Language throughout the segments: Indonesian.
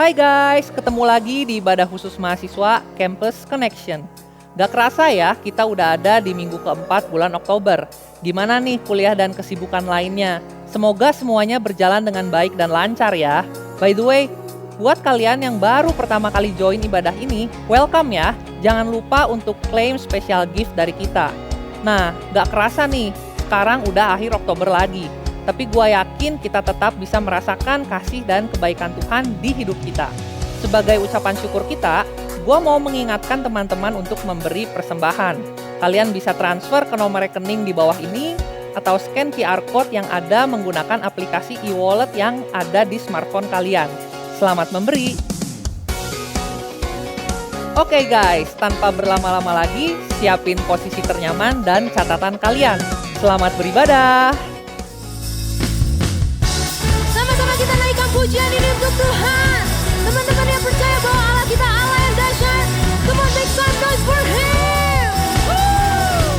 Hai guys, ketemu lagi di ibadah khusus mahasiswa Campus Connection. Gak kerasa ya, kita udah ada di minggu keempat bulan Oktober. Gimana nih kuliah dan kesibukan lainnya? Semoga semuanya berjalan dengan baik dan lancar ya. By the way, buat kalian yang baru pertama kali join ibadah ini, welcome ya. Jangan lupa untuk claim special gift dari kita. Nah, gak kerasa nih, sekarang udah akhir Oktober lagi. Tapi gue yakin kita tetap bisa merasakan kasih dan kebaikan Tuhan di hidup kita. Sebagai ucapan syukur kita, gue mau mengingatkan teman-teman untuk memberi persembahan. Kalian bisa transfer ke nomor rekening di bawah ini, atau scan QR Code yang ada menggunakan aplikasi e-wallet yang ada di smartphone kalian. Selamat memberi! Oke guys, tanpa berlama-lama lagi, siapin posisi ternyaman dan catatan kalian. Selamat beribadah! Sama-sama kita naikkan pujian ini untuk Tuhan. Teman-teman yang percaya bahwa Allah kita Allah yang dahsyat. Come on, make some noise for Him. Woo!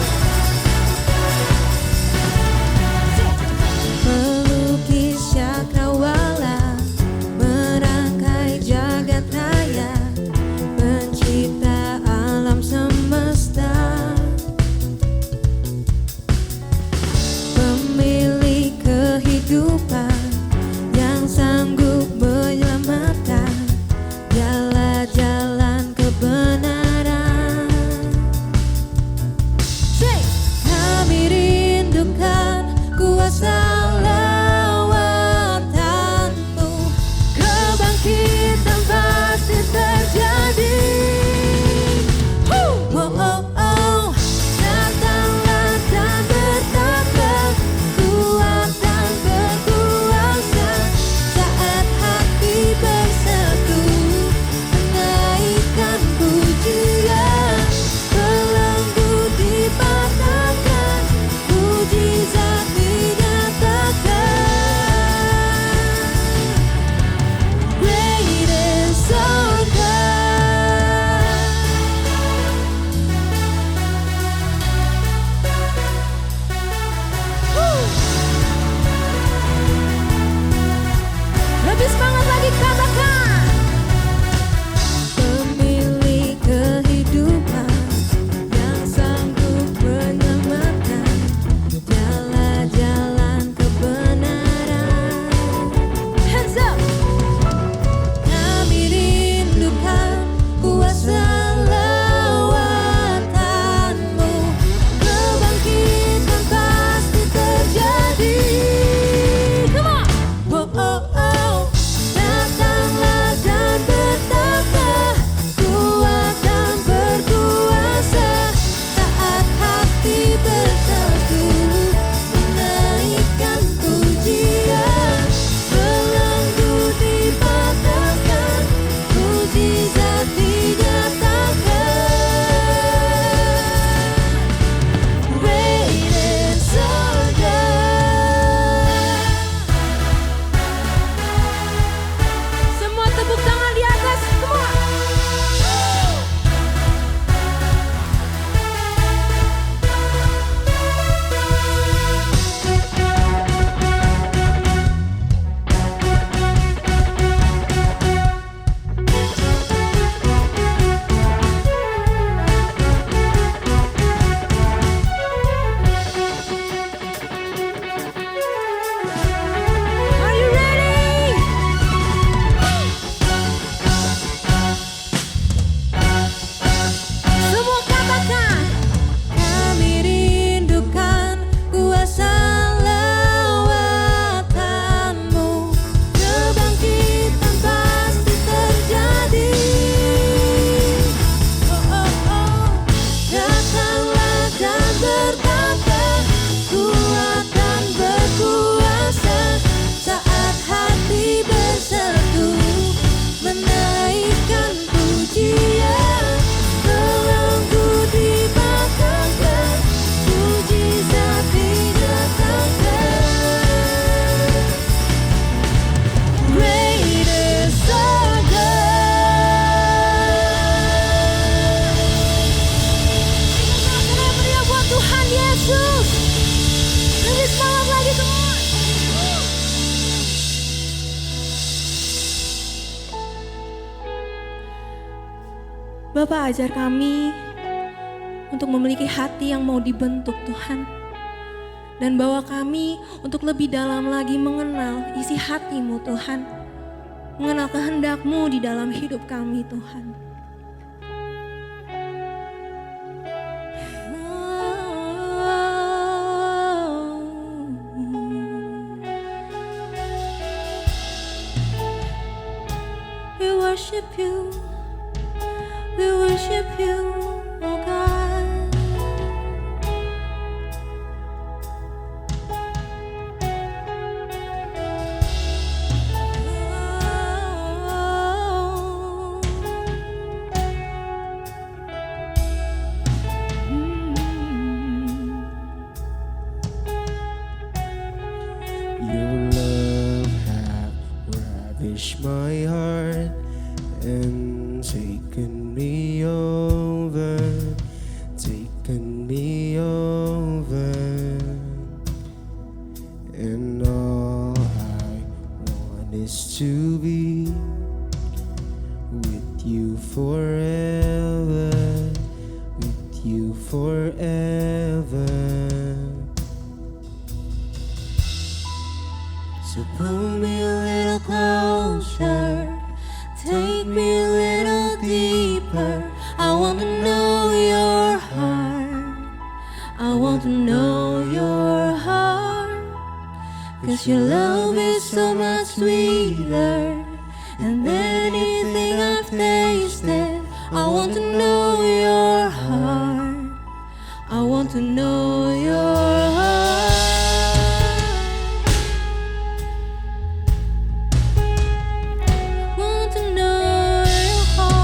Melukis cakrawala, merangkai jagat raya, pencipta alam semesta, pemilik kehidupan, sanggup menyelamatkan, dialah jalan kebenaran. Kami rindukan kuasa lawatan-Mu, kebangkitan pasti terjadi. Oh, oh, oh. Datanglah dan bertambah kuat dan berkuasa saat hati berserah. Bapa, ajar kami untuk memiliki hati yang mau dibentuk Tuhan. Dan bawa kami untuk lebih dalam lagi mengenal isi hati-Mu Tuhan. Mengenal kehendak-Mu di dalam hidup kami Tuhan. We worship you. We worship you, oh God. Your love have ravished my heart and taken me over, taken me over, and all I want is to be with you forever, with you forever. So pull me a little closer, take me a little deeper. I want to know your heart. I want to know your heart. 'Cause your love is so much sweeter than anything I've tasted. I want to know your heart. I want to know your heart. Want to know your heart.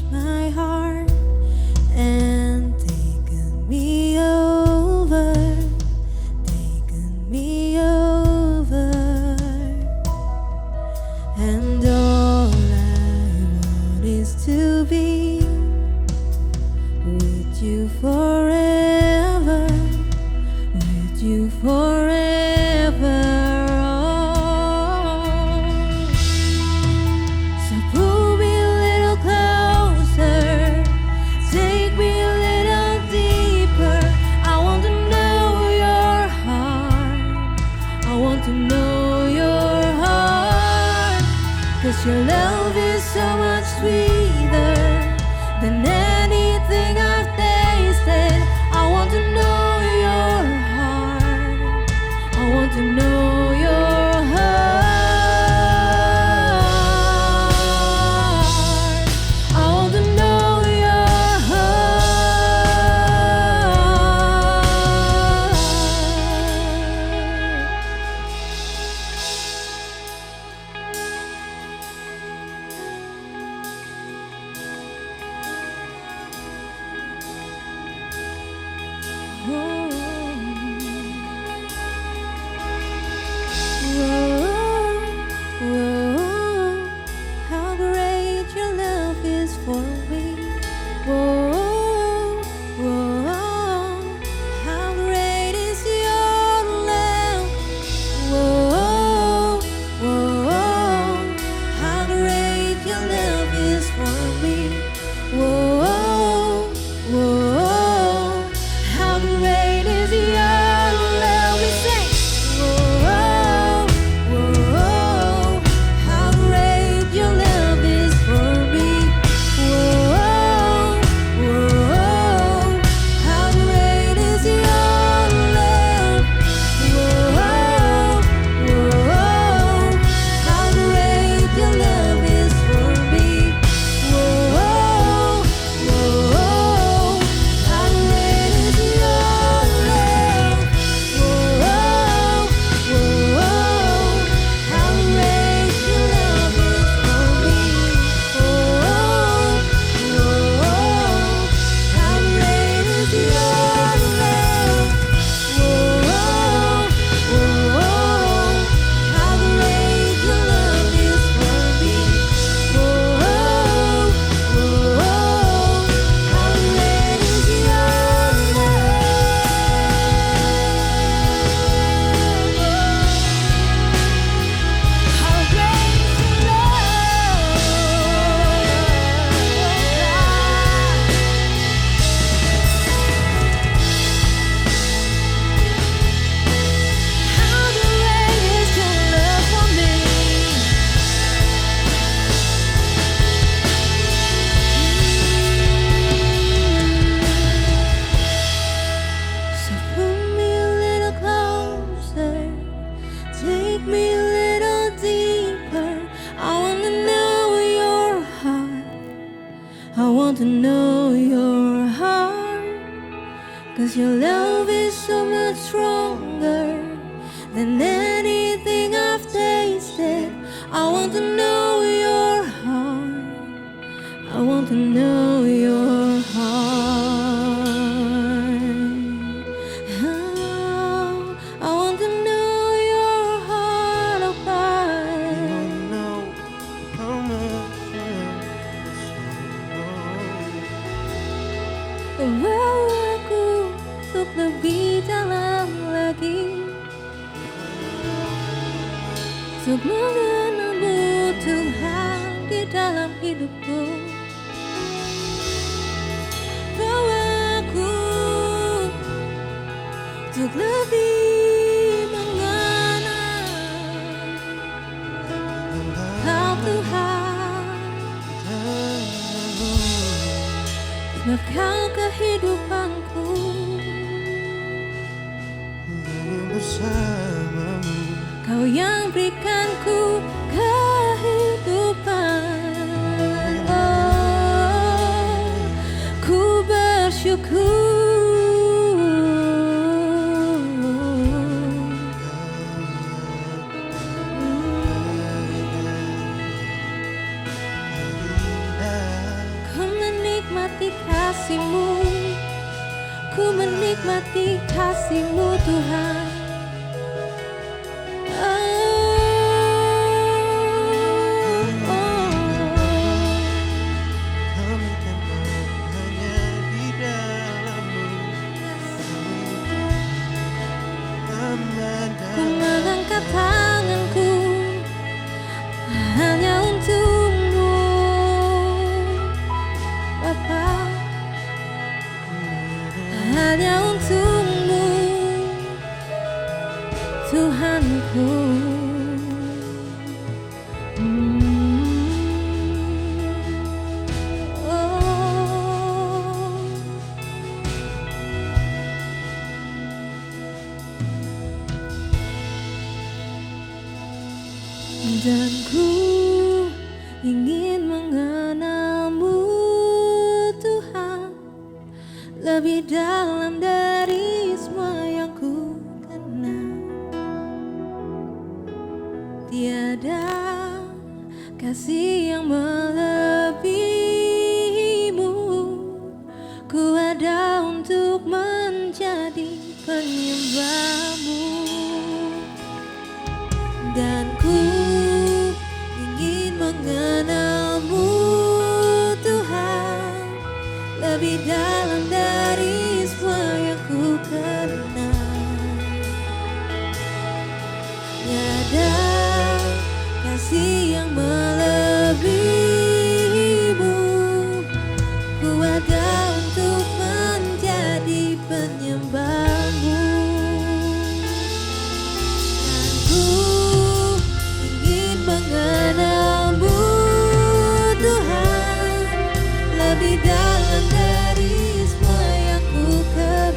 My heart and taken me over, taken me over, and all I want is to be with you forever, with you forever. So pull me a little closer, take me a little deeper. I want to know your heart. I want to know your heart. 'Cause your love is so much sweeter than anything I've tasted. I want to know your heart. I want to know your heart. I want to know your heart. know your heart, 'cause your love is so much stronger than anything I've tasted. I want to know your heart, I want to know your heart. Oh, I want to know your heart, oh God. Bawa aku untuk lebih dalam lagi, untuk mengenalmu Tuhan di dalam hidupku. Bawa aku untuk lebih mengenal Kau Tuhan, sebab Kau kehidupanku. Kau yang berikanku kehidupan. Oh, ku bersyukur. Ku menikmati kasih-Mu, ku menikmati kasih-Mu Tuhan. Ku mengangkat tanganku hanya untuk-Mu, Bapa, hanya untuk-Mu, Tuhanku. Oh. Dan ku ingin mengenal-Mu Tuhan lebih dalam dari semua yang ku kenal. Tiada kasih yang melebihi-Mu, ku ada untuk menjadi penyembah-Mu. Dan ku ingin mengenal-Mu Tuhan lebih dalam dari semua yang ku kenal. Tiada kasih yang melebihi-Mu, ku ada untuk menjadi penyembah-Mu. Dan ku ingin mengenal-Mu Tuhan lebih dalam dari semua yang ku kenal.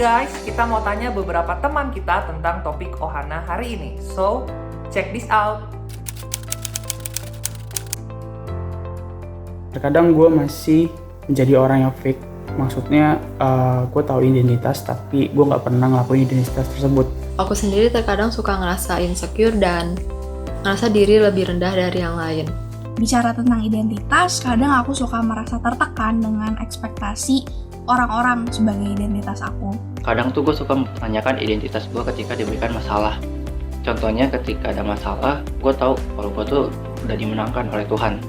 guys, kita mau tanya beberapa teman kita tentang topik Ohana hari ini. So, check this out. Terkadang gue masih menjadi orang yang fake. Maksudnya gue tahu identitas tapi gue nggak pernah ngelakuin identitas tersebut. Aku sendiri terkadang suka ngerasa insecure dan ngerasa diri lebih rendah dari yang lain. Bicara tentang identitas, kadang aku suka merasa tertekan dengan ekspektasi orang-orang sebagai identitas aku. Kadang tuh gue suka mempertanyakan identitas gue ketika diberikan masalah. Contohnya ketika ada masalah, gue tahu kalau gue tuh udah dimenangkan oleh Tuhan.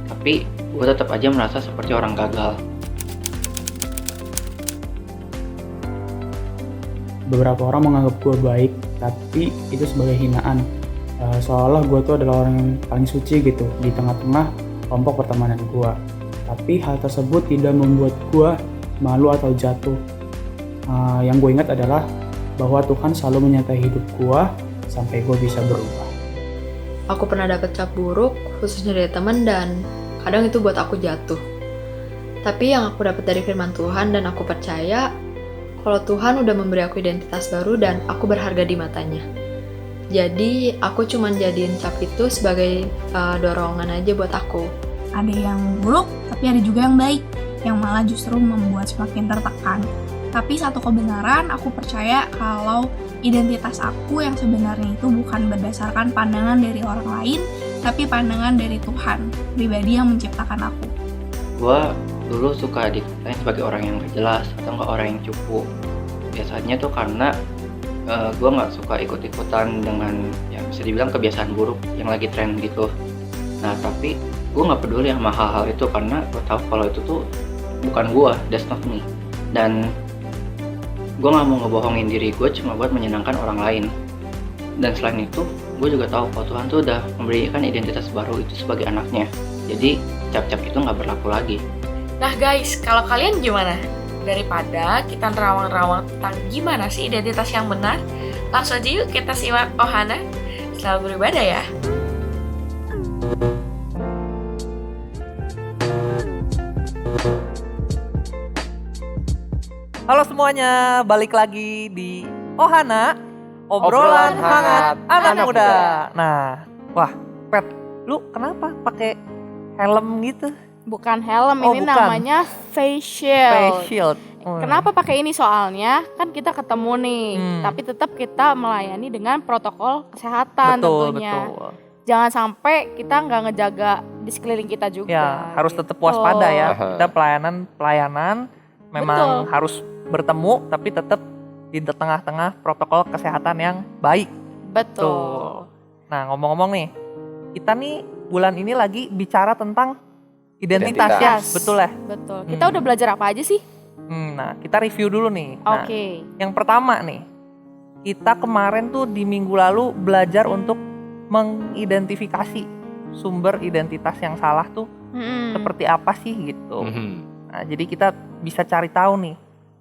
Tapi gue tetap aja merasa seperti orang gagal. Beberapa orang menganggap gue baik, tapi itu sebagai hinaan. Seolah gue tuh adalah orang yang paling suci gitu di tengah-tengah kelompok pertemanan gue. Tapi hal tersebut tidak membuat gue malu atau jatuh. Yang gue ingat adalah bahwa Tuhan selalu menyertai hidup gue sampai gue bisa berubah. Aku pernah dapet cap buruk, khususnya dari teman, dan kadang itu buat aku jatuh. Tapi yang aku dapat dari firman Tuhan dan aku percaya kalau Tuhan udah memberi aku identitas baru dan aku berharga di matanya. Jadi aku cuma jadiin cap itu sebagai dorongan aja buat aku. Ada yang buruk, tapi ada juga yang baik, yang malah justru membuat semakin tertekan. Tapi satu kebenaran, aku percaya kalau identitas aku yang sebenarnya itu bukan berdasarkan pandangan dari orang lain, tapi pandangan dari Tuhan, pribadi yang menciptakan aku. Gue dulu suka dikatain sebagai orang yang gak jelas atau nggak orang yang cupu. Biasanya tuh karena gue nggak suka ikut-ikutan dengan ya bisa dibilang kebiasaan buruk yang lagi tren gitu. Nah tapi gue nggak peduli sama hal-hal itu karena gue tahu kalau itu tuh bukan gue, that's not me. Dan gue nggak mau ngebohongin diri gue cuma buat menyenangkan orang lain. Dan selain itu gue juga tahu kalau Tuhan tuh udah memberikan identitas baru itu sebagai anaknya. Jadi cap-cap itu nggak berlaku lagi. Nah guys, kalau kalian gimana? Daripada kita nerawang-rawang tentang gimana sih identitas yang benar, langsung aja yuk kita simak Ohana. Selamat beribadah ya. Halo semuanya, balik lagi di Ohana, obrolan hangat anak muda. Nah, wah, Pet, lu kenapa pakai helm gitu? Bukan helm, Oh, ini bukan. namanya face shield. Face shield. Kenapa pakai ini soalnya? Kan kita ketemu nih, tapi tetap kita melayani dengan protokol kesehatan Betul, tentunya. betul. Jangan sampai kita nggak ngejaga di sekeliling kita juga. Ya, harus tetap waspada ya. Kita pelayanan memang Betul. harus bertemu tapi tetap di tengah-tengah protokol kesehatan yang baik. Betul. Nah, ngomong-ngomong nih, kita nih bulan ini lagi bicara tentang identitas ya, Yes. betul ya? Betul. Kita udah belajar apa aja sih? Nah, kita review dulu nih. Nah, Oke. yang pertama nih, kita kemarin tuh di minggu lalu belajar untuk mengidentifikasi sumber identitas yang salah tuh seperti apa sih gitu. Nah, jadi kita bisa cari tahu nih,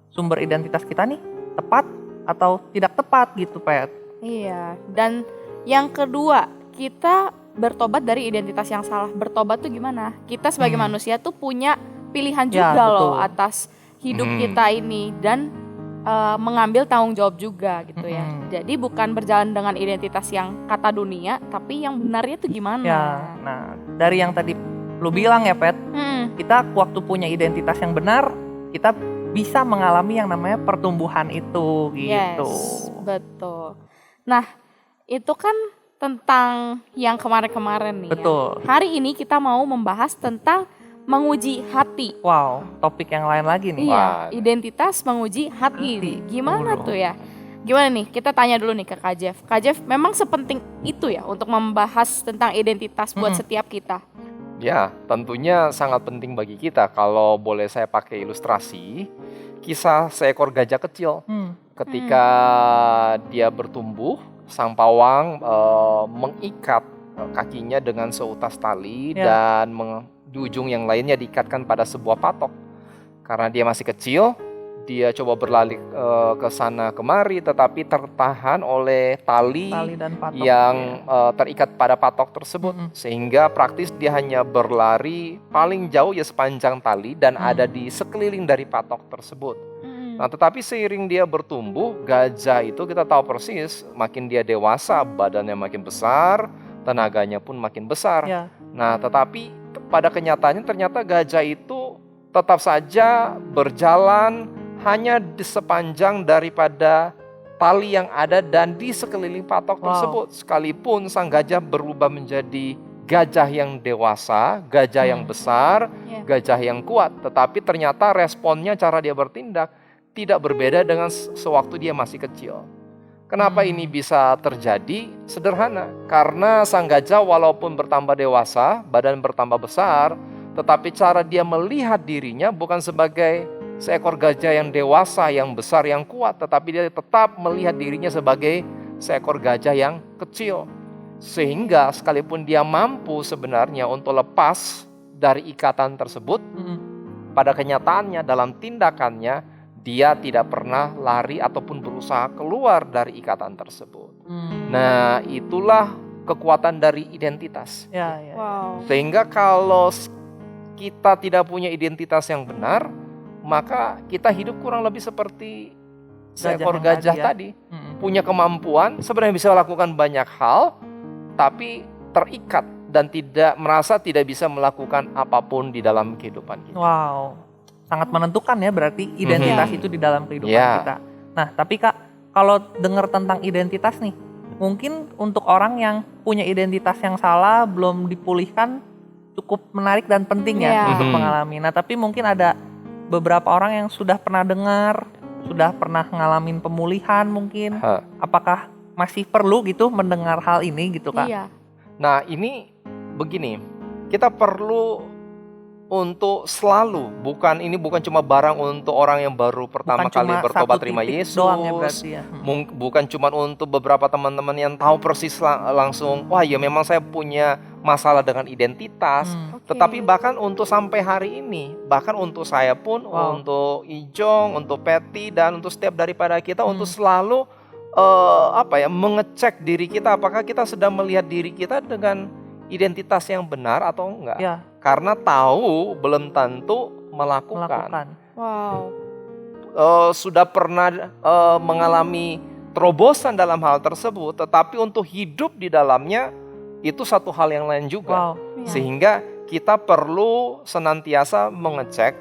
sumber identitas kita nih tepat atau tidak tepat gitu, Pet. Iya. Dan yang kedua, kita bertobat dari identitas yang salah. Bertobat tuh gimana? Kita sebagai manusia tuh punya pilihan Ya, juga loh betul. atas hidup kita ini dan mengambil tanggung jawab juga gitu ya. Jadi bukan berjalan dengan identitas yang kata dunia, tapi yang benarnya tuh gimana? Ya, nah dari yang tadi lu bilang ya, Pet, kita waktu punya identitas yang benar, kita bisa mengalami yang namanya pertumbuhan itu gitu. Yes, betul. Nah, itu kan tentang yang kemarin-kemarin nih. Betul. Ya. Hari ini kita mau membahas tentang menguji hati. Wow, topik yang lain lagi nih. Iya, identitas menguji hati. Gimana tuh ya? Gimana nih? Kita tanya dulu nih ke Kak Jeff. Kak Jeff, memang sepenting itu ya untuk membahas tentang identitas buat setiap kita? Ya, tentunya sangat penting bagi kita. Kalau boleh saya pakai ilustrasi, kisah seekor gajah kecil. Ketika dia bertumbuh, sang pawang mengikat kakinya dengan seutas tali dan di ujung yang lainnya diikatkan pada sebuah patok. Karena dia masih kecil, dia coba berlari ke sana kemari, tetapi tertahan oleh tali dan patok yang terikat pada patok tersebut. Sehingga praktis dia hanya berlari paling jauh ya sepanjang tali dan ada di sekeliling dari patok tersebut. Nah, tetapi seiring dia bertumbuh, gajah itu kita tahu persis, makin dia dewasa, badannya makin besar, tenaganya pun makin besar. Ya. Nah, tetapi pada kenyataannya ternyata gajah itu tetap saja berjalan hanya di sepanjang daripada tali yang ada dan di sekeliling patok tersebut. Sekalipun sang gajah berubah menjadi gajah yang dewasa, gajah yang besar, gajah yang kuat, tetapi ternyata responnya, cara dia bertindak tidak berbeda dengan sewaktu dia masih kecil. Kenapa ini bisa terjadi? Sederhana, karena sang gajah walaupun bertambah dewasa, badan bertambah besar, tetapi cara dia melihat dirinya bukan sebagai seekor gajah yang dewasa, yang besar, yang kuat, tetapi dia tetap melihat dirinya sebagai seekor gajah yang kecil. Sehingga sekalipun dia mampu sebenarnya untuk lepas dari ikatan tersebut, pada kenyataannya dalam tindakannya dia tidak pernah lari ataupun berusaha keluar dari ikatan tersebut. Nah, itulah kekuatan dari identitas. Wow. Sehingga kalau kita tidak punya identitas yang benar, maka kita hidup kurang lebih seperti seekor gajah tadi. Punya kemampuan, sebenarnya bisa melakukan banyak hal, tapi terikat dan tidak merasa tidak bisa melakukan apapun di dalam kehidupan kita. Wow, sangat menentukan ya berarti identitas itu di dalam kehidupan kita. Nah, tapi Kak, kalau dengar tentang identitas nih, mungkin untuk orang yang punya identitas yang salah, belum dipulihkan, cukup menarik dan penting ya untuk mengalami. Nah, tapi mungkin ada beberapa orang yang sudah pernah dengar, sudah pernah ngalamin pemulihan mungkin. Apakah masih perlu gitu mendengar hal ini gitu Kak? Iya. Nah, ini begini, kita perlu untuk selalu, bukan cuma barang untuk orang yang baru pertama kali bertobat terima Yesus, doang ya berarti ya. Bukan cuma untuk beberapa teman-teman yang tahu persis langsung, wah ya memang saya punya masalah dengan identitas, tetapi bahkan untuk sampai hari ini, bahkan untuk saya pun, untuk Ijong, untuk Patty, dan untuk setiap daripada kita untuk selalu mengecek diri kita, apakah kita sedang melihat diri kita dengan identitas yang benar atau enggak. Karena tahu belum tentu melakukan. Wow. Sudah pernah mengalami terobosan dalam hal tersebut, tetapi untuk hidup di dalamnya itu satu hal yang lain juga. Sehingga kita perlu senantiasa mengecek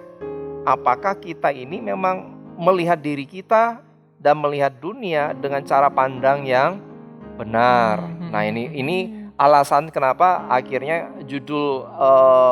apakah kita ini memang melihat diri kita dan melihat dunia dengan cara pandang yang benar. Nah, ini alasan kenapa akhirnya judul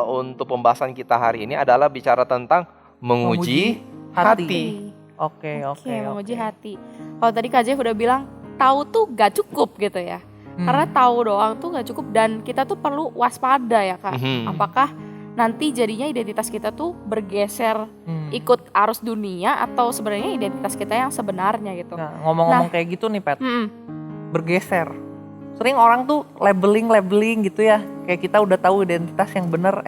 untuk pembahasan kita hari ini adalah bicara tentang menguji hati. Oke. Menguji hati. Kalau tadi Kak Jeff udah bilang tahu tuh gak cukup gitu ya. Karena tahu doang tuh gak cukup dan kita tuh perlu waspada ya Kak. Apakah nanti jadinya identitas kita tuh bergeser ikut arus dunia atau sebenarnya identitas kita yang sebenarnya gitu. Nah, ngomong-ngomong kayak gitu nih Pat, bergeser. Sering orang tuh labeling gitu ya, kayak kita udah tahu identitas yang bener,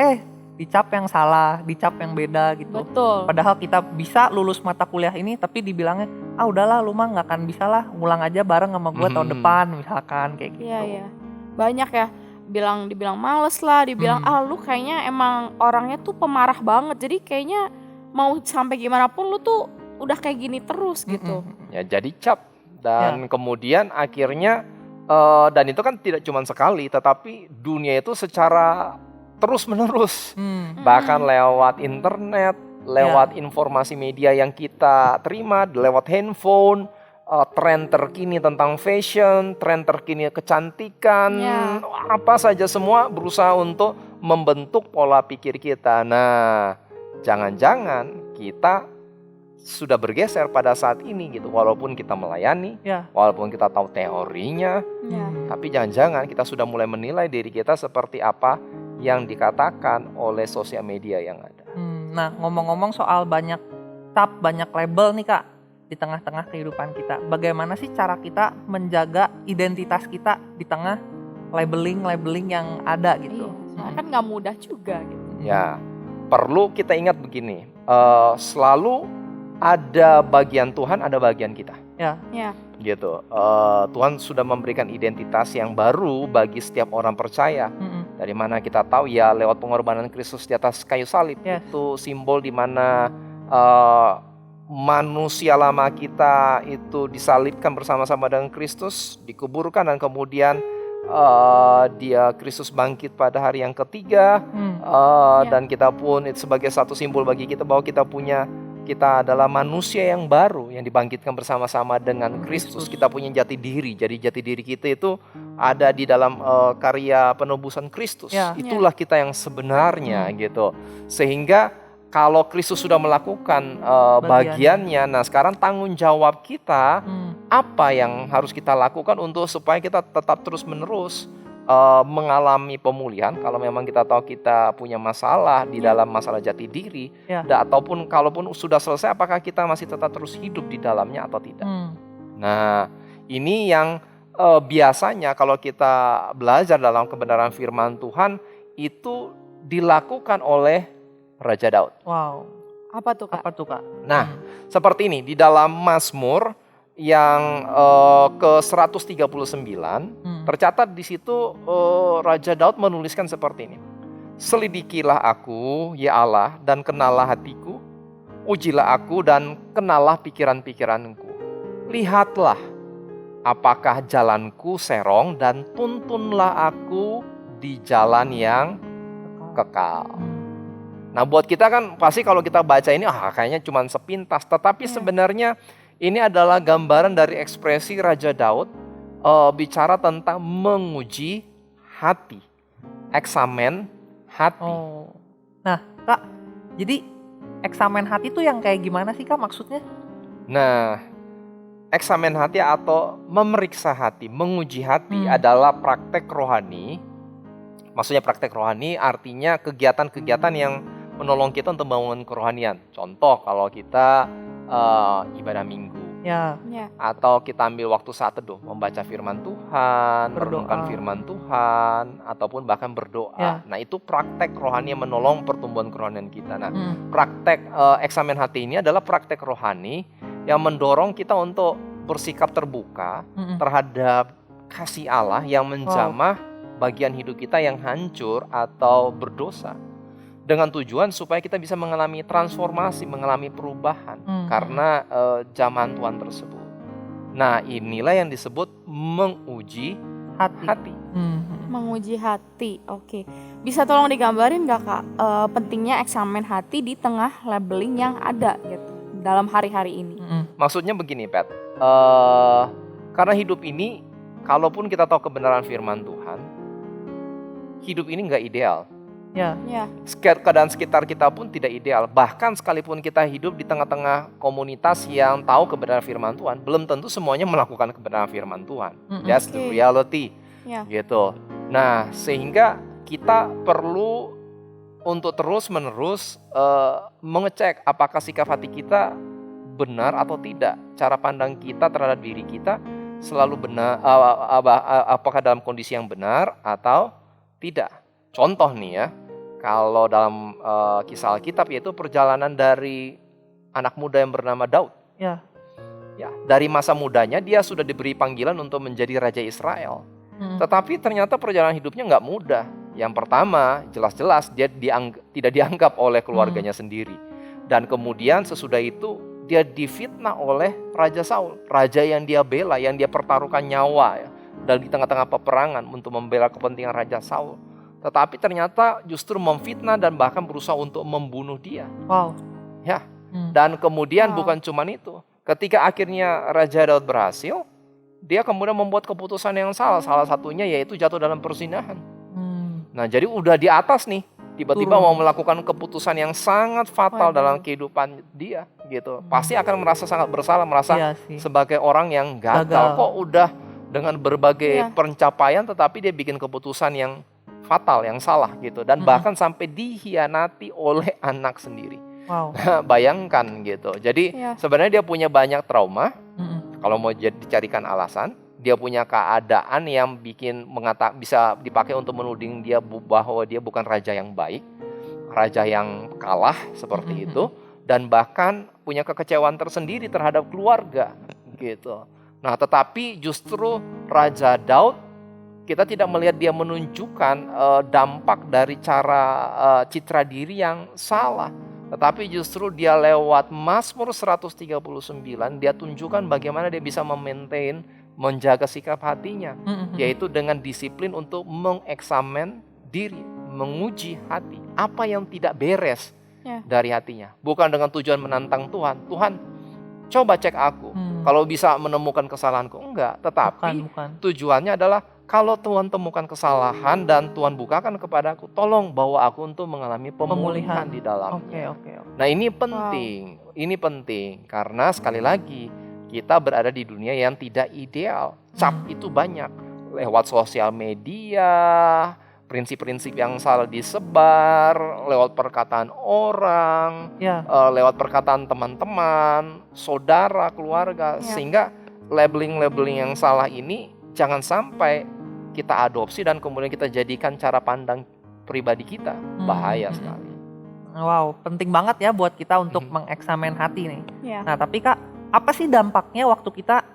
dicap yang salah, dicap yang beda gitu. Betul. Padahal kita bisa lulus mata kuliah ini, tapi dibilangnya, udahlah lu mah gak akan bisa lah, ngulang aja bareng sama gue tahun depan misalkan kayak gitu. Iya. Banyak ya, dibilang males lah, dibilang lu kayaknya emang orangnya tuh pemarah banget, jadi kayaknya mau sampai gimana pun lu tuh udah kayak gini terus gitu. Ya jadi cap dan kemudian akhirnya dan itu kan tidak cuma sekali, tetapi dunia itu secara terus menerus, bahkan lewat internet, lewat informasi media yang kita terima, lewat handphone, tren terkini tentang fashion, tren terkini kecantikan, apa saja semua berusaha untuk membentuk pola pikir kita. Nah, jangan-jangan kita sudah bergeser pada saat ini gitu, walaupun kita melayani, walaupun kita tahu teorinya, tapi jangan-jangan kita sudah mulai menilai diri kita seperti apa yang dikatakan oleh sosial media yang ada. Nah, ngomong-ngomong soal banyak tab, banyak label nih Kak di tengah-tengah kehidupan kita, bagaimana sih cara kita menjaga identitas kita di tengah labeling yang ada gitu? Soalnya kan nggak mudah juga gitu. Ya, perlu kita ingat begini, selalu ada bagian Tuhan, ada bagian kita. Ya. Gitu. Tuhan sudah memberikan identitas yang baru bagi setiap orang percaya. Dari mana kita tahu ya lewat pengorbanan Kristus di atas kayu salib. Itu simbol di mana manusia lama kita itu disalibkan bersama-sama dengan Kristus, dikuburkan, dan kemudian Kristus bangkit pada hari yang ketiga. Dan kita pun itu sebagai satu simbol bagi kita bahwa kita adalah manusia yang baru yang dibangkitkan bersama-sama dengan Kristus. Kita punya jati diri. Jadi jati diri kita itu ada di dalam karya penebusan Kristus. Itulah kita yang sebenarnya gitu. Sehingga kalau Kristus sudah melakukan bagiannya, nah sekarang tanggung jawab kita apa yang harus kita lakukan untuk supaya kita tetap terus-menerus mengalami pemulihan. Kalau memang kita tahu kita punya masalah di dalam masalah jati diri, ataupun kalaupun sudah selesai, apakah kita masih tetap terus hidup di dalamnya atau tidak. Nah ini yang biasanya kalau kita belajar dalam kebenaran firman Tuhan itu dilakukan oleh Raja Daud. Wow. Apa tuh Kak? Nah, seperti ini di dalam Mazmur yang ke-139 tercatat di situ Raja Daud menuliskan seperti ini. Selidikilah aku, ya Allah, dan kenallah hatiku. Ujilah aku dan kenallah pikiran-pikiranku. Lihatlah apakah jalanku serong dan tuntunlah aku di jalan yang kekal. Nah buat kita kan pasti kalau kita baca ini kayaknya cuma sepintas. Tetapi sebenarnya ini adalah gambaran dari ekspresi Raja Daud bicara tentang menguji hati, eksamen hati. Nah Kak, jadi eksamen hati itu yang kayak gimana sih Kak maksudnya? Nah, eksamen hati atau memeriksa hati, menguji hati adalah praktek rohani. Maksudnya praktek rohani artinya kegiatan-kegiatan yang menolong kita untuk membangun kerohanian. Contoh kalau kita ibadah minggu, atau kita ambil waktu saat teduh, membaca firman Tuhan, merenungkan firman Tuhan, ataupun bahkan berdoa. Nah itu praktek rohani yang menolong pertumbuhan kerohanian kita. Nah praktek eksamen hati ini adalah praktek rohani yang mendorong kita untuk bersikap terbuka terhadap kasih Allah yang menjamah bagian hidup kita yang hancur atau berdosa. Dengan tujuan supaya kita bisa mengalami transformasi, mengalami perubahan karena zaman Tuhan tersebut. Nah inilah yang disebut menguji hati. Menguji hati, oke. Bisa tolong digambarin gak Kak pentingnya eksamen hati di tengah labeling yang ada gitu dalam hari-hari ini? Maksudnya begini Pat, karena hidup ini kalaupun kita tahu kebenaran firman Tuhan, hidup ini gak ideal. Keadaan sekitar kita pun tidak ideal. Bahkan sekalipun kita hidup di tengah-tengah komunitas yang tahu kebenaran firman Tuhan, belum tentu semuanya melakukan kebenaran firman Tuhan. That's the reality. Gitu. Nah, sehingga kita perlu untuk terus-menerus mengecek apakah sikap hati kita benar atau tidak. Cara pandang kita terhadap diri kita selalu benar, apakah dalam kondisi yang benar atau tidak. Contoh nih ya, kalau dalam kisah Alkitab yaitu perjalanan dari anak muda yang bernama Daud. Ya, dari masa mudanya dia sudah diberi panggilan untuk menjadi Raja Israel. Tetapi ternyata perjalanan hidupnya nggak mudah. Yang pertama, jelas-jelas dia tidak dianggap oleh keluarganya sendiri. Dan kemudian sesudah itu dia difitnah oleh Raja Saul. Raja yang dia bela, yang dia pertaruhkan nyawa ya, dan di tengah-tengah peperangan untuk membela kepentingan Raja Saul. Tetapi ternyata justru memfitnah dan bahkan berusaha untuk membunuh dia. Ya. Dan kemudian bukan cuma itu. Ketika akhirnya Raja Daud berhasil, dia kemudian membuat keputusan yang salah. Salah satunya yaitu jatuh dalam perzinahan. Nah, jadi udah di atas nih, tiba-tiba mau melakukan keputusan yang sangat fatal dalam kehidupan dia gitu. Pasti akan merasa sangat bersalah, merasa sebagai orang yang gagal. Kok udah dengan berbagai pencapaian tetapi dia bikin keputusan yang fatal, yang salah gitu, dan bahkan sampai dikhianati oleh anak sendiri. Bayangkan gitu. Jadi sebenarnya dia punya banyak trauma. Kalau mau dicarikan alasan, dia punya keadaan yang bisa dipakai untuk menuding dia bahwa dia bukan raja yang baik, raja yang kalah seperti itu, dan bahkan punya kekecewaan tersendiri terhadap keluarga gitu. Nah, tetapi justru Raja Daud kita tidak melihat dia menunjukkan dampak dari cara citra diri yang salah. Tetapi justru dia lewat Mazmur 139, dia tunjukkan bagaimana dia bisa memaintain, menjaga sikap hatinya. Yaitu dengan disiplin untuk mengeksamen diri, menguji hati. Apa yang tidak beres dari hatinya. Bukan dengan tujuan menantang Tuhan. Tuhan, coba cek aku. Kalau bisa menemukan kesalahanku. Enggak, tetapi tujuannya adalah kalau Tuhan temukan kesalahan dan Tuhan bukakan kepadaku, tolong bawa aku untuk mengalami pemulihan di dalamnya. Nah ini penting, ini penting karena sekali lagi kita berada di dunia yang tidak ideal. Cap itu banyak lewat sosial media, prinsip-prinsip yang salah disebar, lewat perkataan orang, lewat perkataan teman-teman, saudara, keluarga, sehingga labeling-labeling yang salah ini jangan sampai kita adopsi dan kemudian kita jadikan cara pandang pribadi kita. Bahaya sekali. Wow, penting banget ya buat kita untuk mengeksamen hati nih. Nah tapi Kak, apa sih dampaknya waktu kita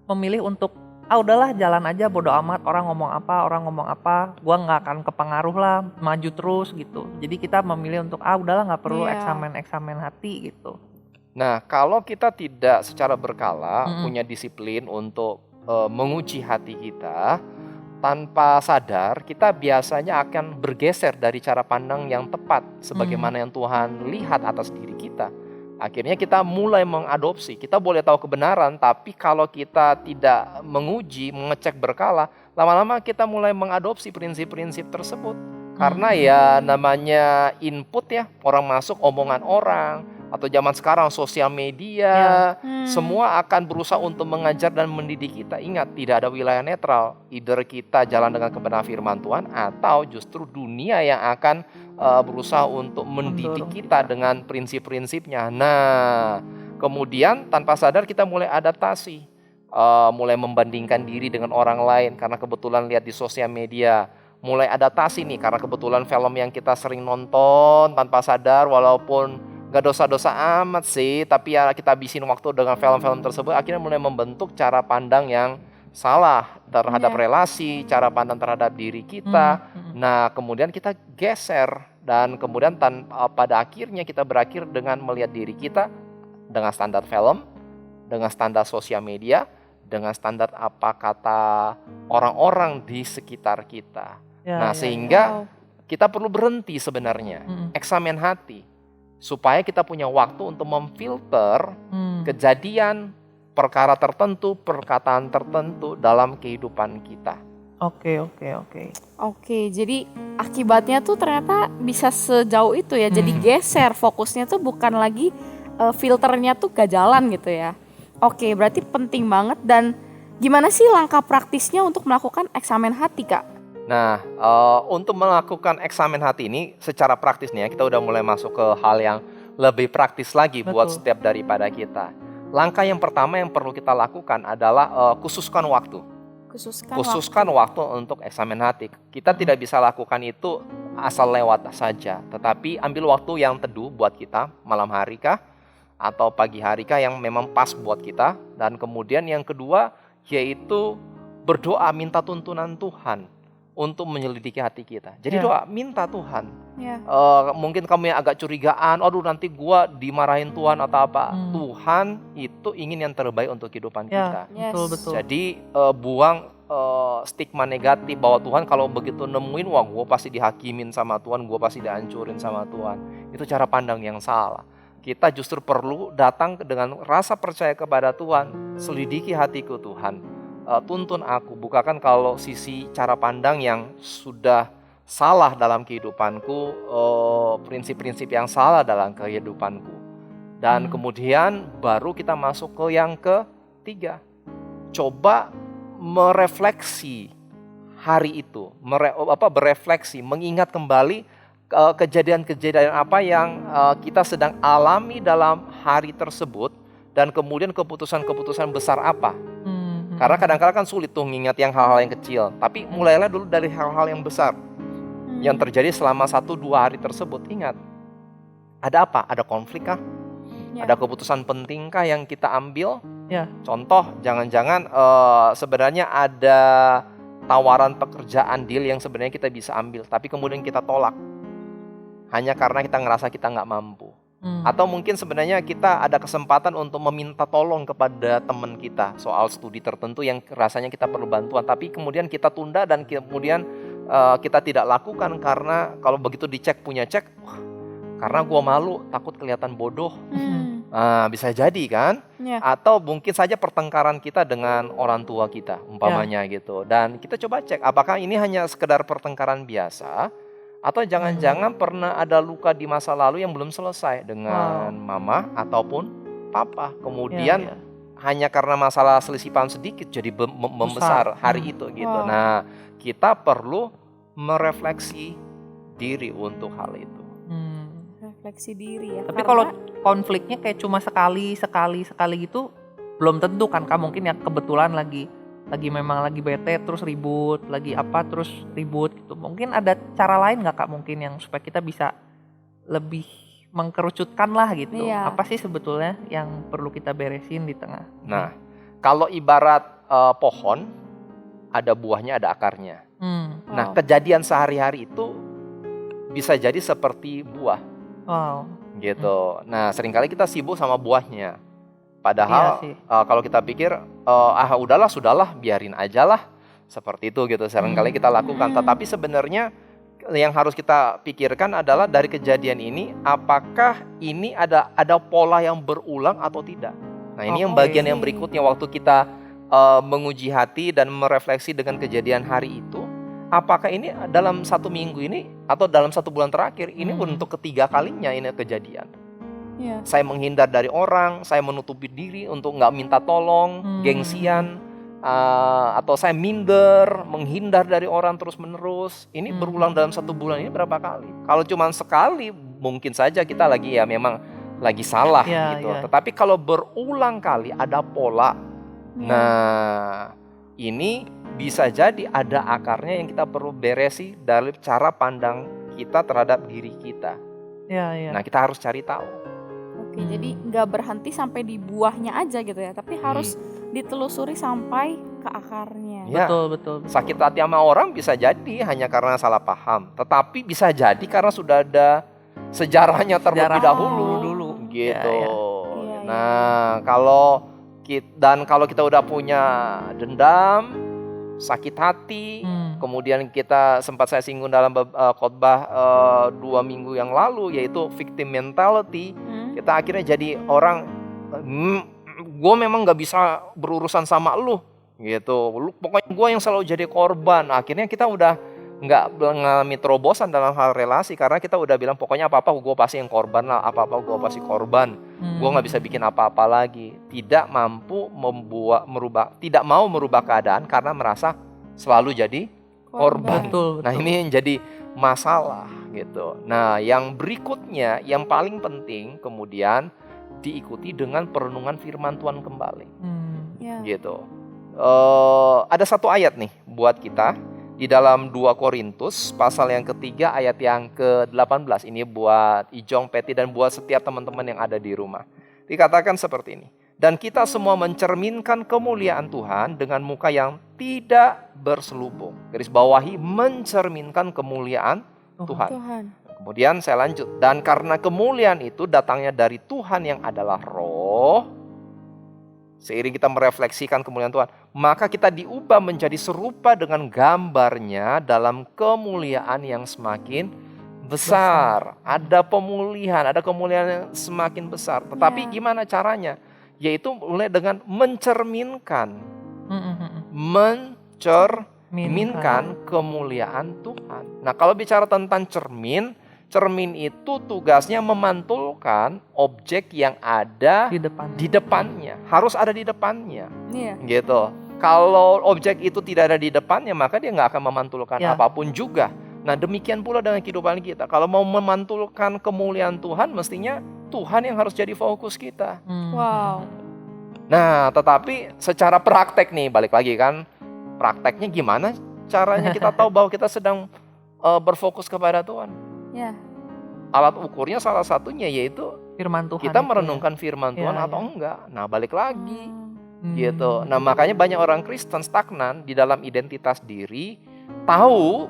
memilih untuk udahlah jalan aja bodo amat, orang ngomong apa, gua nggak akan kepengaruh lah, maju terus gitu. Jadi kita memilih untuk udahlah nggak perlu eksamen hati gitu. Nah kalau kita tidak secara berkala punya disiplin untuk menguji hati kita, tanpa sadar kita biasanya akan bergeser dari cara pandang yang tepat sebagaimana yang Tuhan lihat atas diri kita. Akhirnya kita mulai mengadopsi. Kita boleh tahu kebenaran, tapi kalau kita tidak menguji, mengecek berkala, lama-lama kita mulai mengadopsi prinsip-prinsip tersebut. Karena ya namanya input ya, orang masuk omongan orang, atau zaman sekarang sosial media, semua akan berusaha untuk mengajar dan mendidik kita. Ingat, tidak ada wilayah netral. Either kita jalan dengan kebenaran firman Tuhan, atau justru dunia yang akan berusaha untuk mendidik kita dengan prinsip-prinsipnya. Nah, kemudian tanpa sadar kita mulai adaptasi, mulai membandingkan diri dengan orang lain karena kebetulan lihat di sosial media. Mulai adaptasi nih karena kebetulan film yang kita sering nonton tanpa sadar, walaupun gak dosa-dosa amat sih, tapi ya kita habisin waktu dengan film-film tersebut, akhirnya mulai membentuk cara pandang yang salah terhadap relasi, cara pandang terhadap diri kita. Nah kemudian kita geser dan kemudian pada akhirnya kita berakhir dengan melihat diri kita dengan standar film, dengan standar sosial media, dengan standar apa kata orang-orang di sekitar kita. Sehingga kita perlu berhenti sebenarnya, eksamen hati, supaya kita punya waktu untuk memfilter kejadian, perkara tertentu, perkataan tertentu dalam kehidupan kita. Oke, jadi akibatnya tuh ternyata bisa sejauh itu ya. Jadi geser fokusnya tuh bukan lagi filternya tuh gak jalan gitu ya. Oke, berarti penting banget. Dan gimana sih langkah praktisnya untuk melakukan eksamen hati, Kak? Nah, untuk melakukan eksamen hati ini secara praktisnya kita udah mulai masuk ke hal yang lebih praktis lagi buat setiap daripada kita. Langkah yang pertama yang perlu kita lakukan adalah khususkan waktu. Khususkan waktu untuk eksamen hati. Kita tidak bisa lakukan itu asal lewat saja, tetapi ambil waktu yang teduh buat kita, malam hari kah atau pagi hari kah yang memang pas buat kita. Dan kemudian yang kedua yaitu berdoa minta tuntunan Tuhan untuk menyelidiki hati kita. Jadi doa, minta Tuhan. Mungkin kamu yang agak curigaan, aduh nanti gua dimarahin Tuhan atau apa. Tuhan itu ingin yang terbaik untuk kehidupan kita. Betul. Jadi buang stigma negatif bahwa Tuhan kalau begitu nemuin, wah gua pasti dihakimin sama Tuhan, gua pasti dihancurin sama Tuhan. Itu cara pandang yang salah. Kita justru perlu datang dengan rasa percaya kepada Tuhan. Selidiki hatiku Tuhan. Tuntun aku, bukakan kalau sisi cara pandang yang sudah salah dalam kehidupanku, prinsip-prinsip yang salah dalam kehidupanku. Dan kemudian baru kita masuk ke yang ketiga. Coba merefleksi hari itu, berefleksi, mengingat kembali kejadian-kejadian apa yang kita sedang alami dalam hari tersebut, dan kemudian keputusan-keputusan besar apa. Karena kadang-kadang kan sulit tuh ngingat yang hal-hal yang kecil. Tapi mulailah dulu dari hal-hal yang besar yang terjadi selama 1-2 hari tersebut. Ingat, ada apa? Ada konflik kah? Ada keputusan penting kah yang kita ambil? Contoh, jangan-jangan sebenarnya ada tawaran pekerjaan deal yang sebenarnya kita bisa ambil, tapi kemudian kita tolak hanya karena kita ngerasa kita nggak mampu. Atau mungkin sebenarnya kita ada kesempatan untuk meminta tolong kepada teman kita soal studi tertentu yang rasanya kita perlu bantuan, tapi kemudian kita tunda dan kemudian kita tidak lakukan karena kalau begitu dicek punya cek, karena gua malu, takut kelihatan bodoh. Bisa jadi kan? Atau mungkin saja pertengkaran kita dengan orang tua kita umpamanya gitu. Dan kita coba cek apakah ini hanya sekedar pertengkaran biasa atau jangan-jangan pernah ada luka di masa lalu yang belum selesai dengan mama ataupun papa. Kemudian hanya karena masalah selisipan sedikit jadi membesar hari itu gitu. Nah, kita perlu merefleksi diri untuk hal itu. Refleksi diri ya. Tapi kalau konfliknya kayak cuma sekali gitu, belum tentu kan Kak, mungkin ya kebetulan lagi memang lagi bete terus ribut, lagi apa terus ribut gitu. Mungkin ada cara lain nggak Kak mungkin yang supaya kita bisa lebih mengkerucutkan lah gitu. Apa sih sebetulnya yang perlu kita beresin di tengah? Nah, kalau ibarat pohon, ada buahnya, ada akarnya. Nah, kejadian sehari-hari itu bisa jadi seperti buah. Gitu. Nah, seringkali kita sibuk sama buahnya. Padahal kalau kita pikir, sudahlah, biarin aja lah. Seperti itu gitu, seringkali kita lakukan. Tetapi sebenarnya yang harus kita pikirkan adalah dari kejadian ini, apakah ini ada pola yang berulang atau tidak. Nah, ini yang bagian yang berikutnya waktu kita menguji hati dan merefleksi dengan kejadian hari itu. Apakah ini dalam 1 minggu ini atau dalam 1 bulan terakhir ini untuk ketiga kalinya ini kejadian. Saya menghindar dari orang, saya menutupi diri untuk nggak minta tolong, gengsian, atau saya minder, menghindar dari orang terus menerus. Ini berulang dalam 1 bulan ini berapa kali? Kalau cuma sekali mungkin saja kita lagi memang lagi salah gitu. Tetapi kalau berulang kali ada pola, nah ini bisa jadi ada akarnya yang kita perlu beresi dari cara pandang kita terhadap diri kita. Nah, kita harus cari tahu. Jadi nggak berhenti sampai di buahnya aja gitu ya, tapi harus ditelusuri sampai ke akarnya. Betul. Sakit hati sama orang bisa jadi hanya karena salah paham, tetapi bisa jadi karena sudah ada sejarahnya terlebih dahulu. Gitu. Nah, kalau kita udah punya dendam, sakit hati, kemudian sempat saya singgung dalam khotbah 2 minggu yang lalu, yaitu victim mentality. Kita akhirnya jadi orang, gue memang gak bisa berurusan sama lu gitu, pokoknya gue yang selalu jadi korban. Akhirnya kita udah gak mengalami terobosan dalam hal relasi, karena kita udah bilang pokoknya apa-apa gue pasti yang korban lah, apa-apa gue pasti korban. Gue gak bisa bikin apa-apa lagi. Tidak mau merubah keadaan karena merasa selalu jadi korban. Nah, ini yang jadi masalah gitu. Nah, yang berikutnya yang paling penting kemudian diikuti dengan perenungan firman Tuhan kembali. Gitu. Ada 1 ayat nih buat kita di dalam 2 Korintus pasal yang ketiga ayat yang ke-18. Ini buat Ijong, Peti, dan buat setiap teman-teman yang ada di rumah. Dikatakan seperti ini. Dan kita semua mencerminkan kemuliaan Tuhan dengan muka yang tidak berselubung. Garis bawahi, mencerminkan kemuliaan Tuhan. Kemudian saya lanjut. Dan karena kemuliaan itu datangnya dari Tuhan yang adalah Roh, seiring kita merefleksikan kemuliaan Tuhan, maka kita diubah menjadi serupa dengan gambarnya dalam kemuliaan yang semakin besar. Ada pemulihan, ada kemuliaan yang semakin besar. Tetapi gimana caranya? Yaitu mulai dengan mencerminkan kemuliaan Tuhan. Nah, kalau bicara tentang cermin itu tugasnya memantulkan objek yang ada di depannya. Harus ada di depannya. Gitu. Kalau objek itu tidak ada di depannya, maka dia nggak akan memantulkan apapun juga. Nah, demikian pula dengan kehidupan kita. Kalau mau memantulkan kemuliaan Tuhan, mestinya Tuhan yang harus jadi fokus kita. Nah, tetapi secara praktek nih, balik lagi kan, prakteknya gimana caranya kita tahu bahwa kita sedang berfokus kepada Tuhan? Alat ukurnya salah satunya yaitu firman Tuhan. Kita merenungkan firman Tuhan atau enggak. Nah, balik lagi gitu. Nah, makanya banyak orang Kristen stagnan di dalam identitas diri, tahu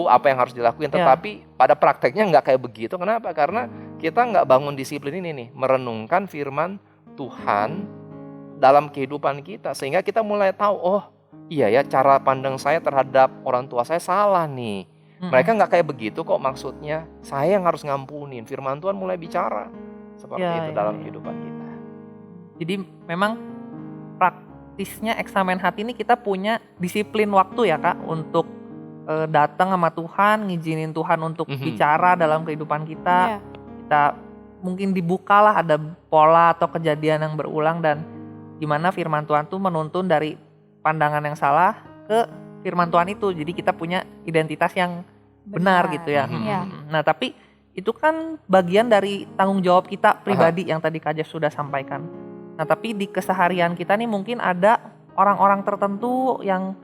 apa yang harus dilakuin, Ya. tetapi pada prakteknya nggak kayak begitu. Kenapa? Karena kita nggak bangun disiplin ini nih, merenungkan firman Tuhan dalam kehidupan kita, sehingga kita mulai tahu, oh iya ya, cara pandang saya terhadap orang tua saya salah nih. Mereka nggak kayak begitu kok maksudnya. Saya yang harus ngampunin. Firman Tuhan mulai bicara seperti Ya, itu ya, dalam ya. kehidupan kita. Jadi memang praktisnya eksamen hati ini kita punya disiplin waktu ya Kak untuk datang sama Tuhan, ngizinin Tuhan untuk bicara dalam kehidupan kita. Iya. Kita mungkin dibukalah ada pola atau kejadian yang berulang dan gimana firman Tuhan tuh menuntun dari pandangan yang salah ke firman Tuhan itu. Jadi kita punya identitas yang benar gitu ya. Iya. Nah tapi itu kan bagian dari tanggung jawab kita pribadi yang tadi Kak Jeff sudah sampaikan. Nah tapi di keseharian kita nih mungkin ada orang-orang tertentu yang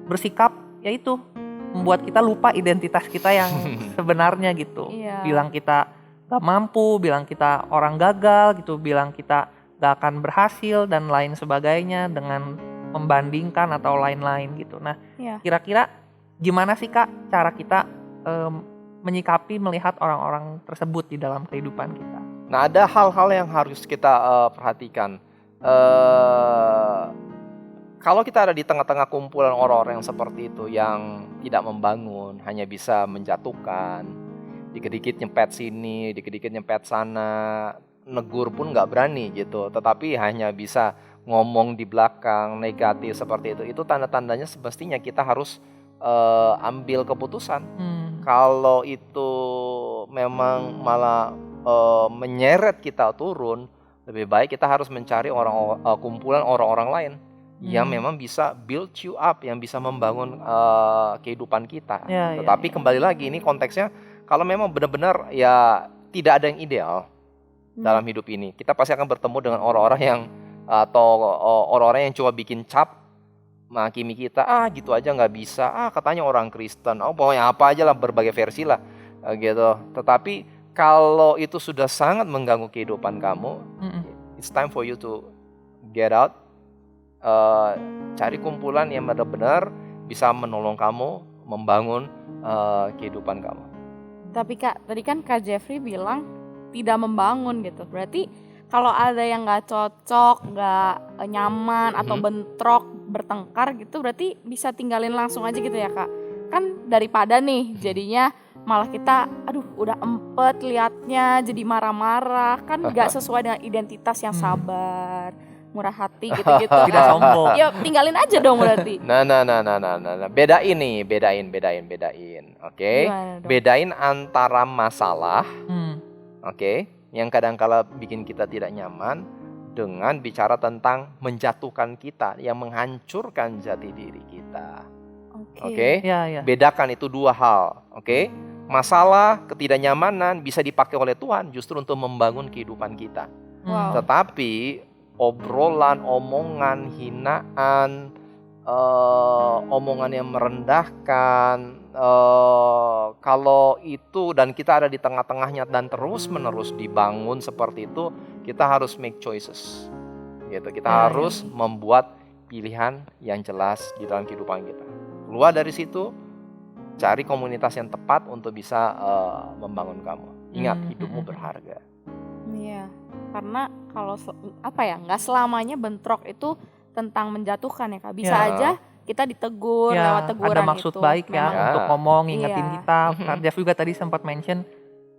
bersikap yaitu membuat kita lupa identitas kita yang sebenarnya gitu. Iya. Bilang kita gak mampu, bilang kita orang gagal gitu, bilang kita gak akan berhasil dan lain sebagainya dengan membandingkan atau lain-lain gitu. Nah Iya. kira-kira gimana sih Kak cara kita menyikapi melihat orang-orang tersebut di dalam kehidupan kita? Nah, ada hal-hal yang harus kita perhatikan. Kalau kita ada di tengah-tengah kumpulan orang-orang yang seperti itu, yang tidak membangun, hanya bisa menjatuhkan, dikit-dikit nyempet sini, dikit-dikit nyempet sana, negur pun nggak berani gitu, tetapi hanya bisa ngomong di belakang negatif seperti itu tanda-tandanya semestinya kita harus ambil keputusan. Kalau itu memang malah menyeret kita turun, lebih baik kita harus mencari kumpulan orang-orang lain yang memang bisa build you up, yang bisa membangun kehidupan kita. Ya, Tetapi kembali lagi ini konteksnya, kalau memang benar-benar ya tidak ada yang ideal dalam hidup ini, kita pasti akan bertemu dengan orang-orang yang atau orang-orang yang coba bikin cap, menghakimi kita, gitu aja nggak bisa, katanya orang Kristen, pokoknya apa aja lah, berbagai versi lah gitu. Tetapi kalau itu sudah sangat mengganggu kehidupan kamu, it's time for you to get out. Cari kumpulan yang benar-benar bisa menolong kamu membangun kehidupan kamu. Tapi Kak, tadi kan Kak Jeffrey bilang tidak membangun gitu. Berarti kalau ada yang nggak cocok, nggak nyaman atau bentrok, bertengkar gitu, berarti bisa tinggalin langsung aja gitu ya Kak. Kan daripada nih jadinya malah kita udah empet liatnya jadi marah-marah, kan nggak sesuai dengan identitas yang sabar, murah hati gitu-gitu. Tidak sombong. Ya tinggalin aja dong berarti. Nah. Bedain. Oke. Gimana dong? Bedain antara masalah, oke, yang kadang-kala bikin kita tidak nyaman, dengan bicara tentang menjatuhkan kita, yang menghancurkan jati diri kita. Oke. Ya. Bedakan itu dua hal. Oke. Masalah, ketidaknyamanan bisa dipakai oleh Tuhan justru untuk membangun kehidupan kita. Wow. Tetapi obrolan, omongan, hinaan, omongan yang merendahkan, kalau itu dan kita ada di tengah-tengahnya dan terus-menerus dibangun seperti itu, kita harus make choices. Gitu. Kita harus membuat pilihan yang jelas di dalam kehidupan kita. Keluar dari situ, cari komunitas yang tepat untuk bisa membangun kamu. Ingat, hidupmu berharga. Iya, karena kalau nggak selamanya bentrok itu tentang menjatuhkan ya Kak. Bisa aja kita ditegur lewat teguran ada maksud itu. baik ya Memang. untuk ngomong, ngingetin Iya. kita. Kak Jeff juga tadi sempat mention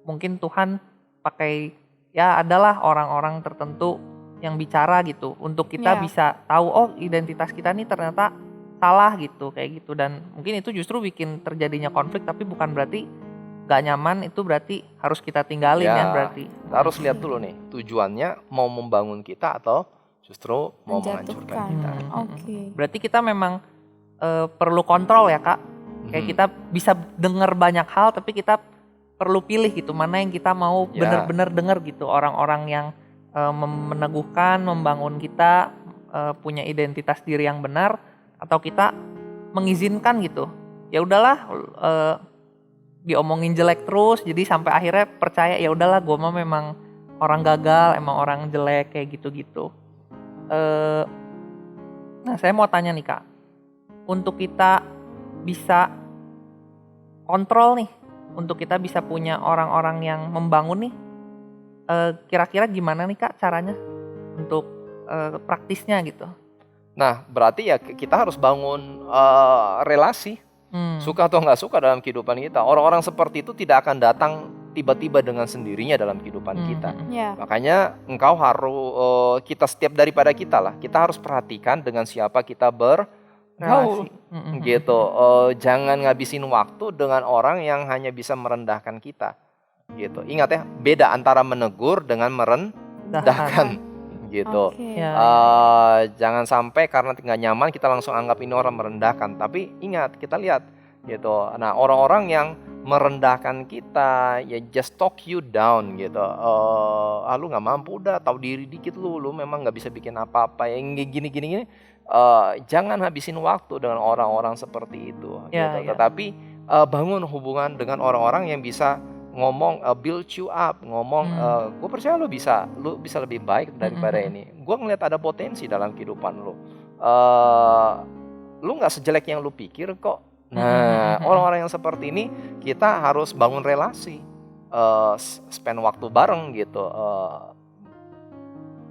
mungkin Tuhan pakai adalah orang-orang tertentu yang bicara gitu untuk kita Iya. bisa tahu identitas kita nih ternyata salah gitu kayak gitu, dan mungkin itu justru bikin terjadinya konflik, tapi bukan berarti gak nyaman itu berarti harus kita tinggalin ya berarti. Kita harus lihat dulu nih, tujuannya mau membangun kita atau justru mau menghancurkan kita. Oke. Berarti kita memang perlu kontrol ya Kak. Kayak kita bisa dengar banyak hal tapi kita perlu pilih gitu mana yang kita mau benar-benar dengar gitu. Orang-orang yang meneguhkan, membangun kita, punya identitas diri yang benar, atau kita mengizinkan gitu. Ya udahlah diomongin jelek terus jadi sampai akhirnya percaya ya udahlah gue mah memang orang gagal, emang orang jelek kayak gitu-gitu. Nah saya mau tanya nih Kak, untuk kita bisa kontrol nih, untuk kita bisa punya orang-orang yang membangun nih, kira-kira gimana nih Kak caranya untuk praktisnya gitu? Nah, berarti ya kita harus bangun relasi, suka atau nggak suka dalam kehidupan kita. Orang-orang seperti itu tidak akan datang tiba-tiba dengan sendirinya dalam kehidupan kita. Ya. Makanya engkau harus, kita setiap daripada kita lah, kita harus perhatikan dengan siapa kita bergaul, gitu. Jangan ngabisin waktu dengan orang yang hanya bisa merendahkan kita, gitu. Ingat ya, beda antara menegur dengan merendahkan, gitu. Jangan sampai karena nggak nyaman kita langsung anggap ini orang merendahkan. Tapi ingat, kita lihat, gitu. Nah, orang-orang yang merendahkan kita, ya just talk you down, gitu. Lu nggak mampu, udah tahu diri dikit, lu memang nggak bisa bikin apa-apa, yang gini. Jangan habisin waktu dengan orang-orang seperti itu, gitu. Tetapi bangun hubungan dengan orang-orang yang bisa ngomong, build you up, ngomong, gue percaya lu bisa lebih baik daripada ini. Gue ngeliat ada potensi dalam kehidupan lu. Lu nggak sejelek yang lu pikir kok. Nah, orang-orang yang seperti ini kita harus bangun relasi, spend waktu bareng, gitu.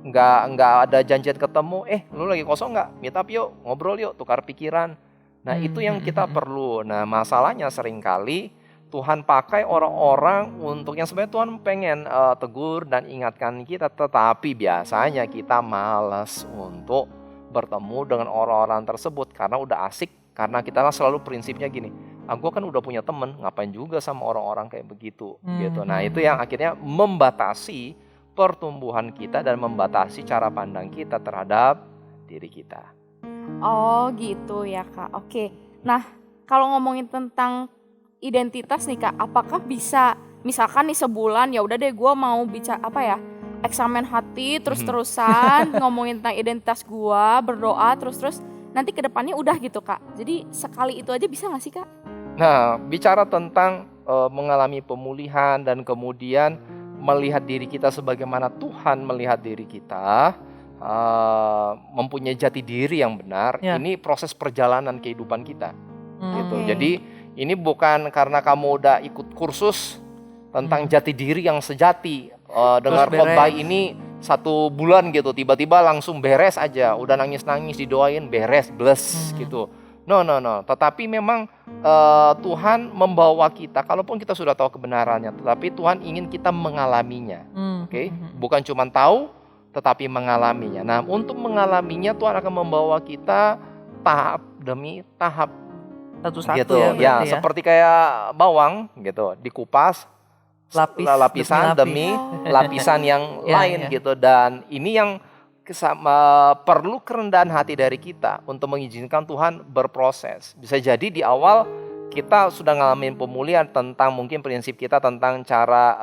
Nggak ada janjian ketemu, lu lagi kosong nggak? Meet up yuk, ngobrol yuk, tukar pikiran. Nah, itu yang kita perlu. Nah, masalahnya seringkali Tuhan pakai orang-orang untuk yang sebenarnya Tuhan pengen tegur dan ingatkan kita, tetapi biasanya kita malas untuk bertemu dengan orang-orang tersebut karena udah asik. Karena kita selalu prinsipnya gini, gue kan udah punya temen, ngapain juga sama orang-orang kayak begitu, gitu. Nah, itu yang akhirnya membatasi pertumbuhan kita dan membatasi cara pandang kita terhadap diri kita. Oh gitu ya Kak, oke. Nah, kalau ngomongin tentang identitas nih Kak, apakah bisa misalkan nih sebulan ya udah deh gue mau bicara eksamen hati terus-terusan ngomongin tentang identitas gue, berdoa terus nanti kedepannya udah gitu Kak. Jadi sekali itu aja bisa gak sih Kak? Nah, bicara tentang mengalami pemulihan dan kemudian melihat diri kita sebagaimana Tuhan melihat diri kita, mempunyai jati diri yang benar, ini proses perjalanan kehidupan kita, gitu. Jadi ini bukan karena kamu udah ikut kursus tentang jati diri yang sejati, dengar khotbah ini 1 bulan gitu, tiba-tiba langsung beres aja, udah nangis-nangis didoain beres, bless gitu. No. Tetapi memang Tuhan membawa kita, kalaupun kita sudah tahu kebenarannya, tetapi Tuhan ingin kita mengalaminya, oke? Bukan cuma tahu, tetapi mengalaminya. Nah, untuk mengalaminya Tuhan akan membawa kita tahap demi tahap, satu-satu gitu. ya, Seperti kayak bawang gitu, dikupas lapisan demi lapisan yang lain, gitu. Dan ini yang perlu kerendahan hati dari kita untuk mengizinkan Tuhan berproses. Bisa jadi di awal kita sudah ngalamin pemulihan tentang mungkin prinsip kita tentang cara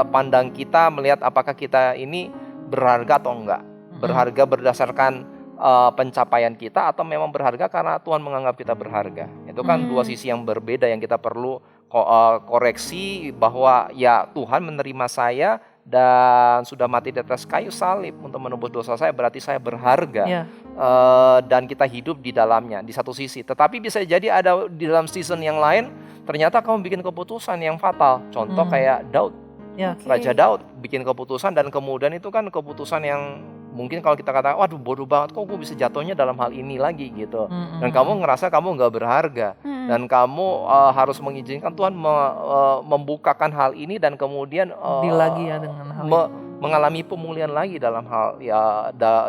pandang kita melihat apakah kita ini berharga atau enggak. Berharga berdasarkan pencapaian kita atau memang berharga karena Tuhan menganggap kita berharga. Itu kan dua sisi yang berbeda yang kita perlu koreksi, bahwa ya Tuhan menerima saya dan sudah mati di atas kayu salib untuk menebus dosa saya, berarti saya berharga, dan kita hidup di dalamnya di satu sisi. Tetapi bisa jadi ada di dalam season yang lain ternyata kamu bikin keputusan yang fatal. Contoh kayak Daud, Raja Daud bikin keputusan dan kemudian itu kan keputusan yang mungkin kalau kita katakan, waduh bodoh banget, kok gue bisa jatuhnya dalam hal ini lagi gitu. Dan kamu ngerasa kamu gak berharga. Dan kamu harus mengizinkan Tuhan membukakan hal ini dan kemudian lagi ya dengan hal mengalami pemulihan lagi dalam hal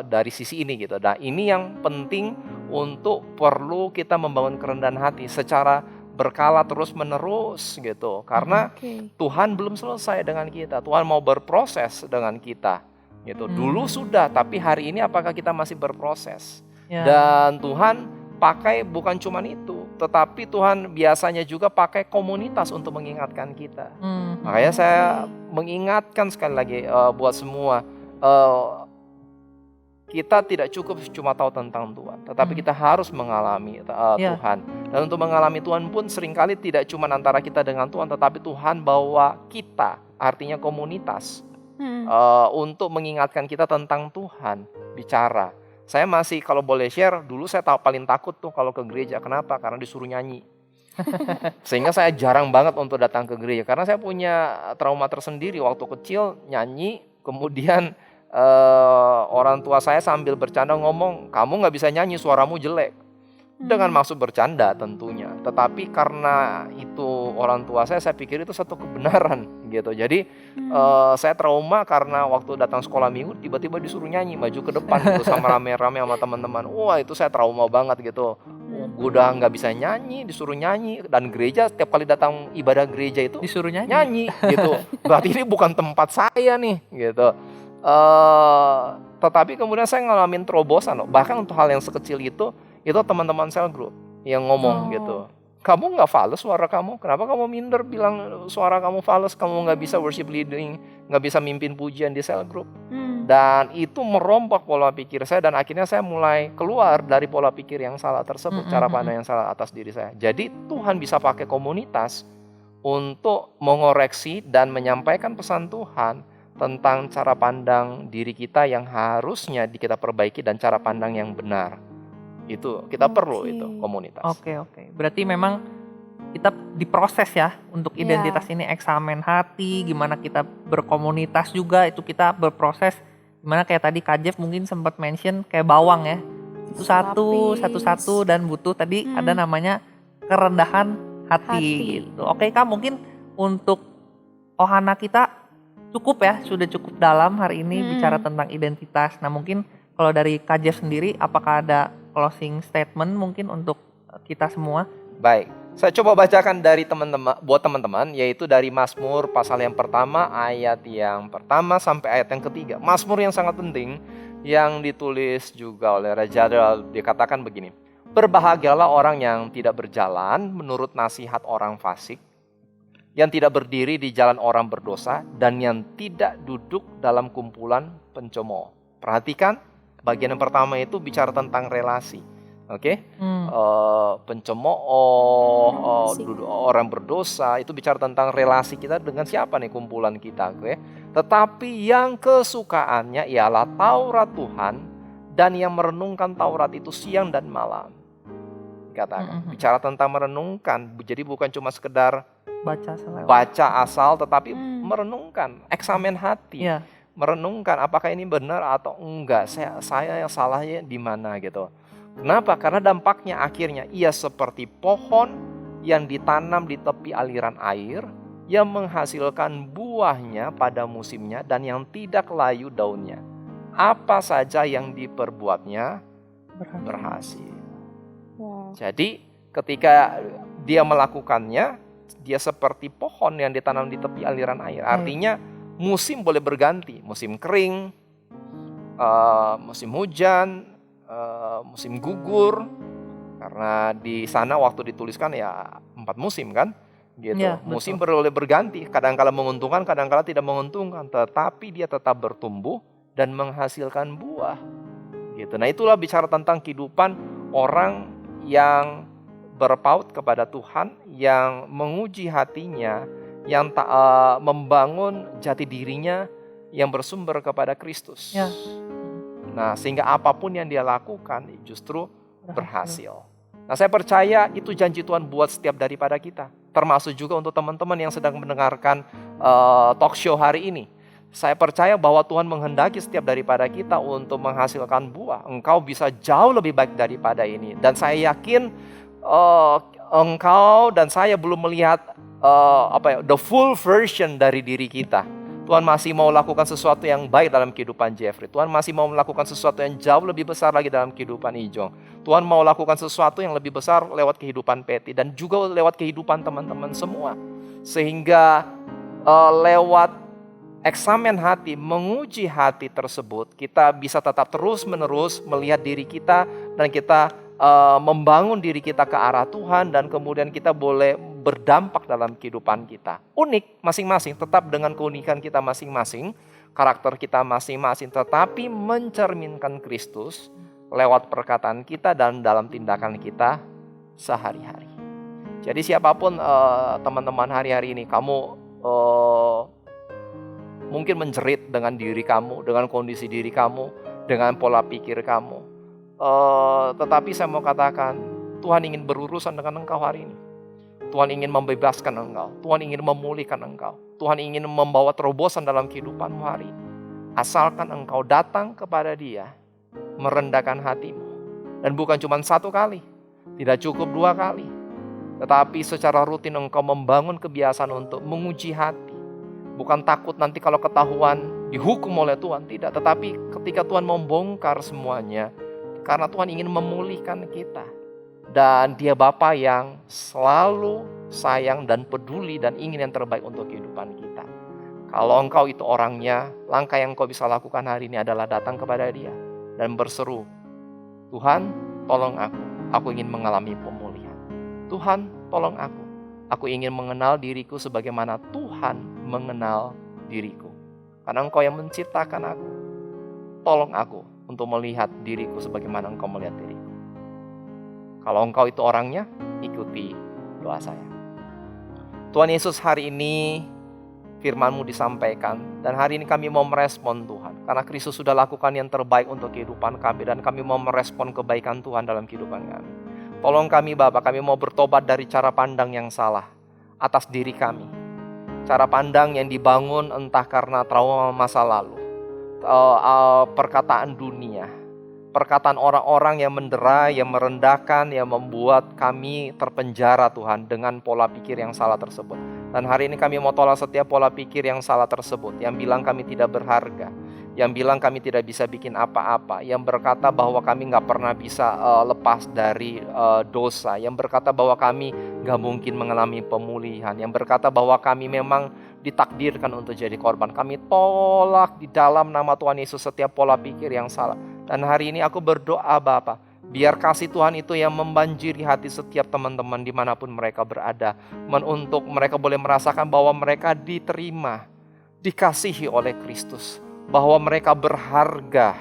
dari sisi ini gitu. Nah, ini yang penting untuk perlu kita membangun kerendahan hati secara berkala terus menerus gitu. Karena Tuhan belum selesai dengan kita. Tuhan mau berproses dengan kita. Gitu. Dulu sudah, tapi hari ini apakah kita masih berproses? Dan Tuhan pakai bukan cuma itu, tetapi Tuhan biasanya juga pakai komunitas untuk mengingatkan kita. Makanya saya mengingatkan sekali lagi buat semua, kita tidak cukup cuma tahu tentang Tuhan, tetapi kita harus mengalami Tuhan. Dan untuk mengalami Tuhan pun seringkali tidak cuma antara kita dengan Tuhan, tetapi Tuhan bawa kita, artinya komunitas. Untuk mengingatkan kita tentang Tuhan, bicara Saya masih kalau boleh share, dulu saya paling takut tuh kalau ke gereja. Kenapa? Karena disuruh nyanyi. Sehingga saya jarang banget untuk datang ke gereja. Karena saya punya trauma tersendiri waktu kecil nyanyi. Kemudian orang tua saya sambil bercanda ngomong, kamu gak bisa nyanyi, suaramu jelek. Dengan maksud bercanda tentunya. Tetapi karena itu orang tua saya pikir itu satu kebenaran gitu. Jadi saya trauma karena waktu datang sekolah minggu tiba-tiba disuruh nyanyi maju ke depan gitu sama rame-rame sama teman-teman. Wah itu saya trauma banget gitu. Gue udah nggak bisa nyanyi, disuruh nyanyi. Dan gereja setiap kali datang ibadah gereja itu disuruh nyanyi gitu. Berarti ini bukan tempat saya nih gitu. Tetapi kemudian saya ngalamin terobosan. Bahkan untuk hal yang sekecil itu teman-teman sel group yang ngomong gitu. Kamu nggak fales suara kamu? Kenapa kamu minder bilang suara kamu fales? Kamu nggak bisa worship leading, nggak bisa mimpin pujian di sel group. Dan itu merombak pola pikir saya dan akhirnya saya mulai keluar dari pola pikir yang salah tersebut, cara pandang yang salah atas diri saya. Jadi Tuhan bisa pakai komunitas untuk mengoreksi dan menyampaikan pesan Tuhan tentang cara pandang diri kita yang harusnya kita perbaiki dan cara pandang yang benar. Itu kita perlu itu komunitas. Oke. Berarti memang kita diproses ya untuk identitas ini, eksamen hati, gimana kita berkomunitas juga itu kita berproses. Gimana kayak tadi Kak Jeff mungkin sempat mention kayak bawang ya. Itu satu dan butuh tadi ada namanya kerendahan hati. Gitu. Oke Kak, mungkin untuk Ohana kita cukup ya, sudah cukup dalam hari ini bicara tentang identitas. Nah mungkin kalau dari Kak Jeff sendiri apakah ada closing statement mungkin untuk kita semua? Baik, saya coba bacakan dari teman-teman, buat teman-teman, yaitu dari Mazmur pasal yang pertama, ayat yang pertama sampai ayat yang ketiga. Mazmur yang sangat penting, yang ditulis juga oleh Raja Daryl, dikatakan begini. Berbahagialah orang yang tidak berjalan menurut nasihat orang fasik, yang tidak berdiri di jalan orang berdosa, dan yang tidak duduk dalam kumpulan pencemooh. Perhatikan, bagian yang pertama itu bicara tentang relasi. Pencemooh, orang berdosa, itu bicara tentang relasi kita dengan siapa nih kumpulan kita. Tetapi yang kesukaannya ialah Taurat Tuhan dan yang merenungkan Taurat itu siang dan malam. Katakan, bicara tentang merenungkan, jadi bukan cuma sekedar baca asal, tetapi merenungkan, eksamen hati. Merenungkan apakah ini benar atau enggak, saya yang salahnya di mana gitu. Kenapa? Karena dampaknya akhirnya ia seperti pohon yang ditanam di tepi aliran air, yang menghasilkan buahnya pada musimnya dan yang tidak layu daunnya. Apa saja yang diperbuatnya berhasil. Jadi ketika dia melakukannya, dia seperti pohon yang ditanam di tepi aliran air. Artinya musim boleh berganti, musim kering, musim hujan, musim gugur. Karena di sana waktu dituliskan ya 4 musim kan, gitu. Musim boleh berganti, kadang-kala menguntungkan, kadang-kala tidak menguntungkan, tetapi dia tetap bertumbuh dan menghasilkan buah. Gitu. Nah itulah bicara tentang kehidupan orang yang berpaut kepada Tuhan, yang menguji hatinya, yang membangun jati dirinya yang bersumber kepada Kristus. Nah, sehingga apapun yang dia lakukan justru berhasil. Nah, saya percaya itu janji Tuhan buat setiap daripada kita. Termasuk juga untuk teman-teman yang sedang mendengarkan talk show hari ini. Saya percaya bahwa Tuhan menghendaki setiap daripada kita untuk menghasilkan buah. Engkau bisa jauh lebih baik daripada ini. Dan saya yakin engkau dan saya belum melihat the full version dari diri kita. Tuhan masih mau lakukan sesuatu yang baik dalam kehidupan Jeffrey. Tuhan masih mau melakukan sesuatu yang jauh lebih besar lagi dalam kehidupan Ijong. Tuhan mau lakukan sesuatu yang lebih besar lewat kehidupan Patty dan juga lewat kehidupan teman-teman semua. Sehingga lewat eksamen hati, menguji hati tersebut, kita bisa tetap terus-menerus melihat diri kita dan kita membangun diri kita ke arah Tuhan dan kemudian kita boleh berdampak dalam kehidupan kita. Unik masing-masing, tetap dengan keunikan kita masing-masing, karakter kita masing-masing, tetapi mencerminkan Kristus lewat perkataan kita dan dalam tindakan kita sehari-hari. Jadi siapapun teman-teman hari-hari ini, kamu mungkin menjerit dengan diri kamu, dengan kondisi diri kamu, dengan pola pikir kamu. Tetapi saya mau katakan, Tuhan ingin berurusan dengan engkau hari ini. Tuhan ingin membebaskan engkau. Tuhan ingin memulihkan engkau. Tuhan ingin membawa terobosan dalam kehidupanmu hari ini. Asalkan engkau datang kepada Dia, merendahkan hatimu. Dan bukan cuma 1 kali, tidak cukup 2 kali. Tetapi secara rutin engkau membangun kebiasaan untuk menguji hati. Bukan takut nanti kalau ketahuan dihukum oleh Tuhan, tidak. Tetapi ketika Tuhan membongkar semuanya, karena Tuhan ingin memulihkan kita. Dan Dia Bapa yang selalu sayang dan peduli dan ingin yang terbaik untuk kehidupan kita. Kalau engkau itu orangnya, langkah yang engkau bisa lakukan hari ini adalah datang kepada Dia dan berseru, Tuhan, tolong aku ingin mengalami pemulihan. Tuhan, tolong aku ingin mengenal diriku sebagaimana Tuhan mengenal diriku. Karena engkau yang menciptakan aku, tolong aku untuk melihat diriku sebagaimana engkau melihat diriku. Kalau engkau itu orangnya, ikuti doa saya. Tuhan Yesus, hari ini firman-Mu disampaikan, dan hari ini kami mau merespon Tuhan. Karena Kristus sudah lakukan yang terbaik untuk kehidupan kami, dan kami mau merespon kebaikan Tuhan dalam kehidupan kami. Tolong kami Bapa, kami mau bertobat dari cara pandang yang salah atas diri kami. Cara pandang yang dibangun entah karena trauma masa lalu, perkataan dunia, perkataan orang-orang yang mendera, yang merendahkan, yang membuat kami terpenjara Tuhan dengan pola pikir yang salah tersebut. Dan hari ini kami mau tolak setiap pola pikir yang salah tersebut, yang bilang kami tidak berharga, yang bilang kami tidak bisa bikin apa-apa, yang berkata bahwa kami gak pernah bisa lepas dari dosa, yang berkata bahwa kami gak mungkin mengalami pemulihan, yang berkata bahwa kami memang ditakdirkan untuk jadi korban. Kami tolak di dalam nama Tuhan Yesus setiap pola pikir yang salah. Dan hari ini aku berdoa Bapa, biar kasih Tuhan itu yang membanjiri hati setiap teman-teman dimanapun mereka berada. Untuk mereka boleh merasakan bahwa mereka diterima, dikasihi oleh Kristus. Bahwa mereka berharga,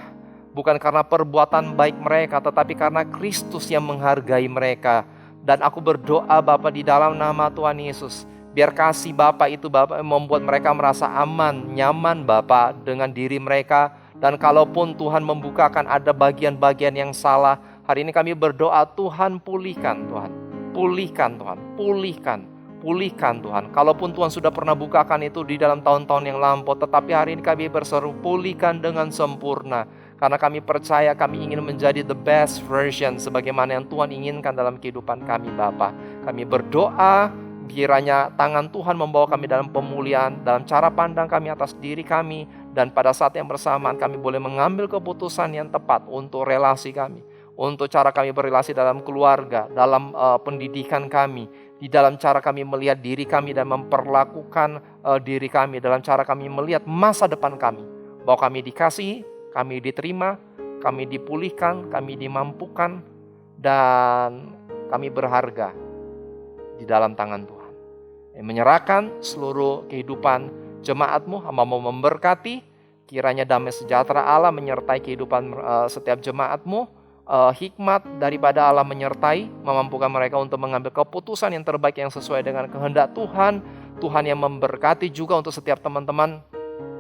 bukan karena perbuatan baik mereka, tetapi karena Kristus yang menghargai mereka. Dan aku berdoa Bapa di dalam nama Tuhan Yesus, biar kasih Bapa itu Bapa membuat mereka merasa aman, nyaman Bapa dengan diri mereka. Dan kalaupun Tuhan membukakan ada bagian-bagian yang salah, hari ini kami berdoa Tuhan pulihkan Tuhan. Pulihkan Tuhan, pulihkan Tuhan. Kalaupun Tuhan sudah pernah bukakan itu di dalam tahun-tahun yang lampau, tetapi hari ini kami berseru pulihkan dengan sempurna. Karena kami percaya kami ingin menjadi the best version sebagaimana yang Tuhan inginkan dalam kehidupan kami Bapa. Kami berdoa kiranya tangan Tuhan membawa kami dalam pemulihan, dalam cara pandang kami atas diri kami. Dan pada saat yang bersamaan kami boleh mengambil keputusan yang tepat untuk relasi kami, untuk cara kami berrelasi dalam keluarga, dalam pendidikan kami, di dalam cara kami melihat diri kami dan memperlakukan diri kami, dalam cara kami melihat masa depan kami. Bahwa kami dikasihi, kami diterima, kami dipulihkan, kami dimampukan, dan kami berharga di dalam tangan Tuhan. Menyerahkan seluruh kehidupan jemaat-Mu, hamba mau memberkati, kiranya damai sejahtera Allah menyertai kehidupan setiap jemaat-Mu, hikmat daripada Allah menyertai, memampukan mereka untuk mengambil keputusan yang terbaik yang sesuai dengan kehendak Tuhan. Tuhan yang memberkati juga untuk setiap teman-teman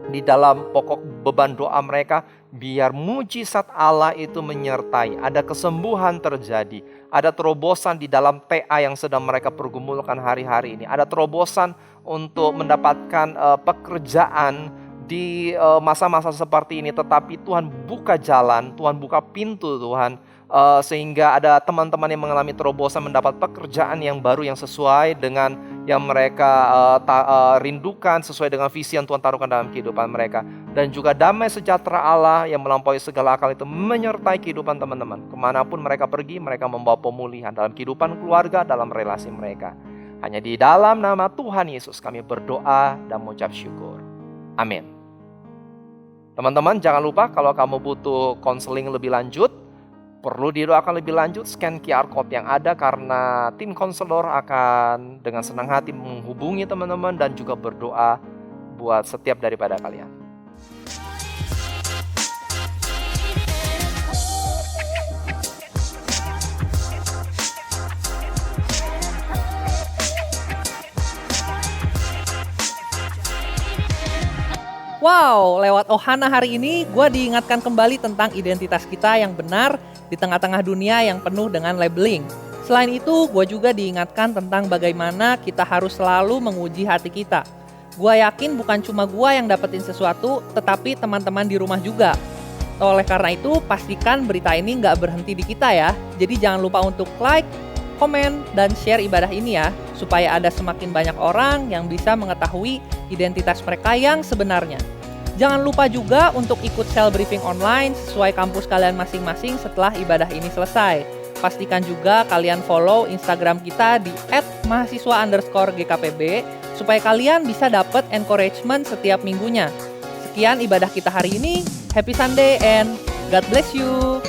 di dalam pokok beban doa mereka, biar mujizat Allah itu menyertai, ada kesembuhan terjadi, ada terobosan di dalam TA yang sedang mereka pergumulkan hari-hari ini, ada terobosan untuk mendapatkan pekerjaan di masa-masa seperti ini. Tetapi Tuhan buka jalan, Tuhan buka pintu Tuhan, sehingga ada teman-teman yang mengalami terobosan mendapat pekerjaan yang baru yang sesuai dengan yang mereka rindukan, sesuai dengan visi yang Tuhan taruhkan dalam kehidupan mereka. Dan juga damai sejahtera Allah yang melampaui segala akal itu menyertai kehidupan teman-teman. Kemanapun mereka pergi, mereka membawa pemulihan dalam kehidupan keluarga, dalam relasi mereka. Hanya di dalam nama Tuhan Yesus kami berdoa dan mengucap syukur. Amin. Teman-teman, jangan lupa kalau kamu butuh konseling lebih lanjut, perlu didoakan lebih lanjut, scan QR code yang ada, karena tim konselor akan dengan senang hati menghubungi teman-teman dan juga berdoa buat setiap daripada kalian. Wow, lewat Ohana hari ini, gue diingatkan kembali tentang identitas kita yang benar di tengah-tengah dunia yang penuh dengan labeling. Selain itu, gue juga diingatkan tentang bagaimana kita harus selalu menguji hati kita. Gue yakin bukan cuma gue yang dapetin sesuatu, tetapi teman-teman di rumah juga. Oleh karena itu, pastikan berita ini nggak berhenti di kita ya. Jadi jangan lupa untuk like, komen, dan share ibadah ini ya, supaya ada semakin banyak orang yang bisa mengetahui identitas mereka yang sebenarnya. Jangan lupa juga untuk ikut cell briefing online sesuai kampus kalian masing-masing setelah ibadah ini selesai. Pastikan juga kalian follow Instagram kita di @mahasiswa_GKPB supaya kalian bisa dapat encouragement setiap minggunya. Sekian ibadah kita hari ini. Happy Sunday and God bless you.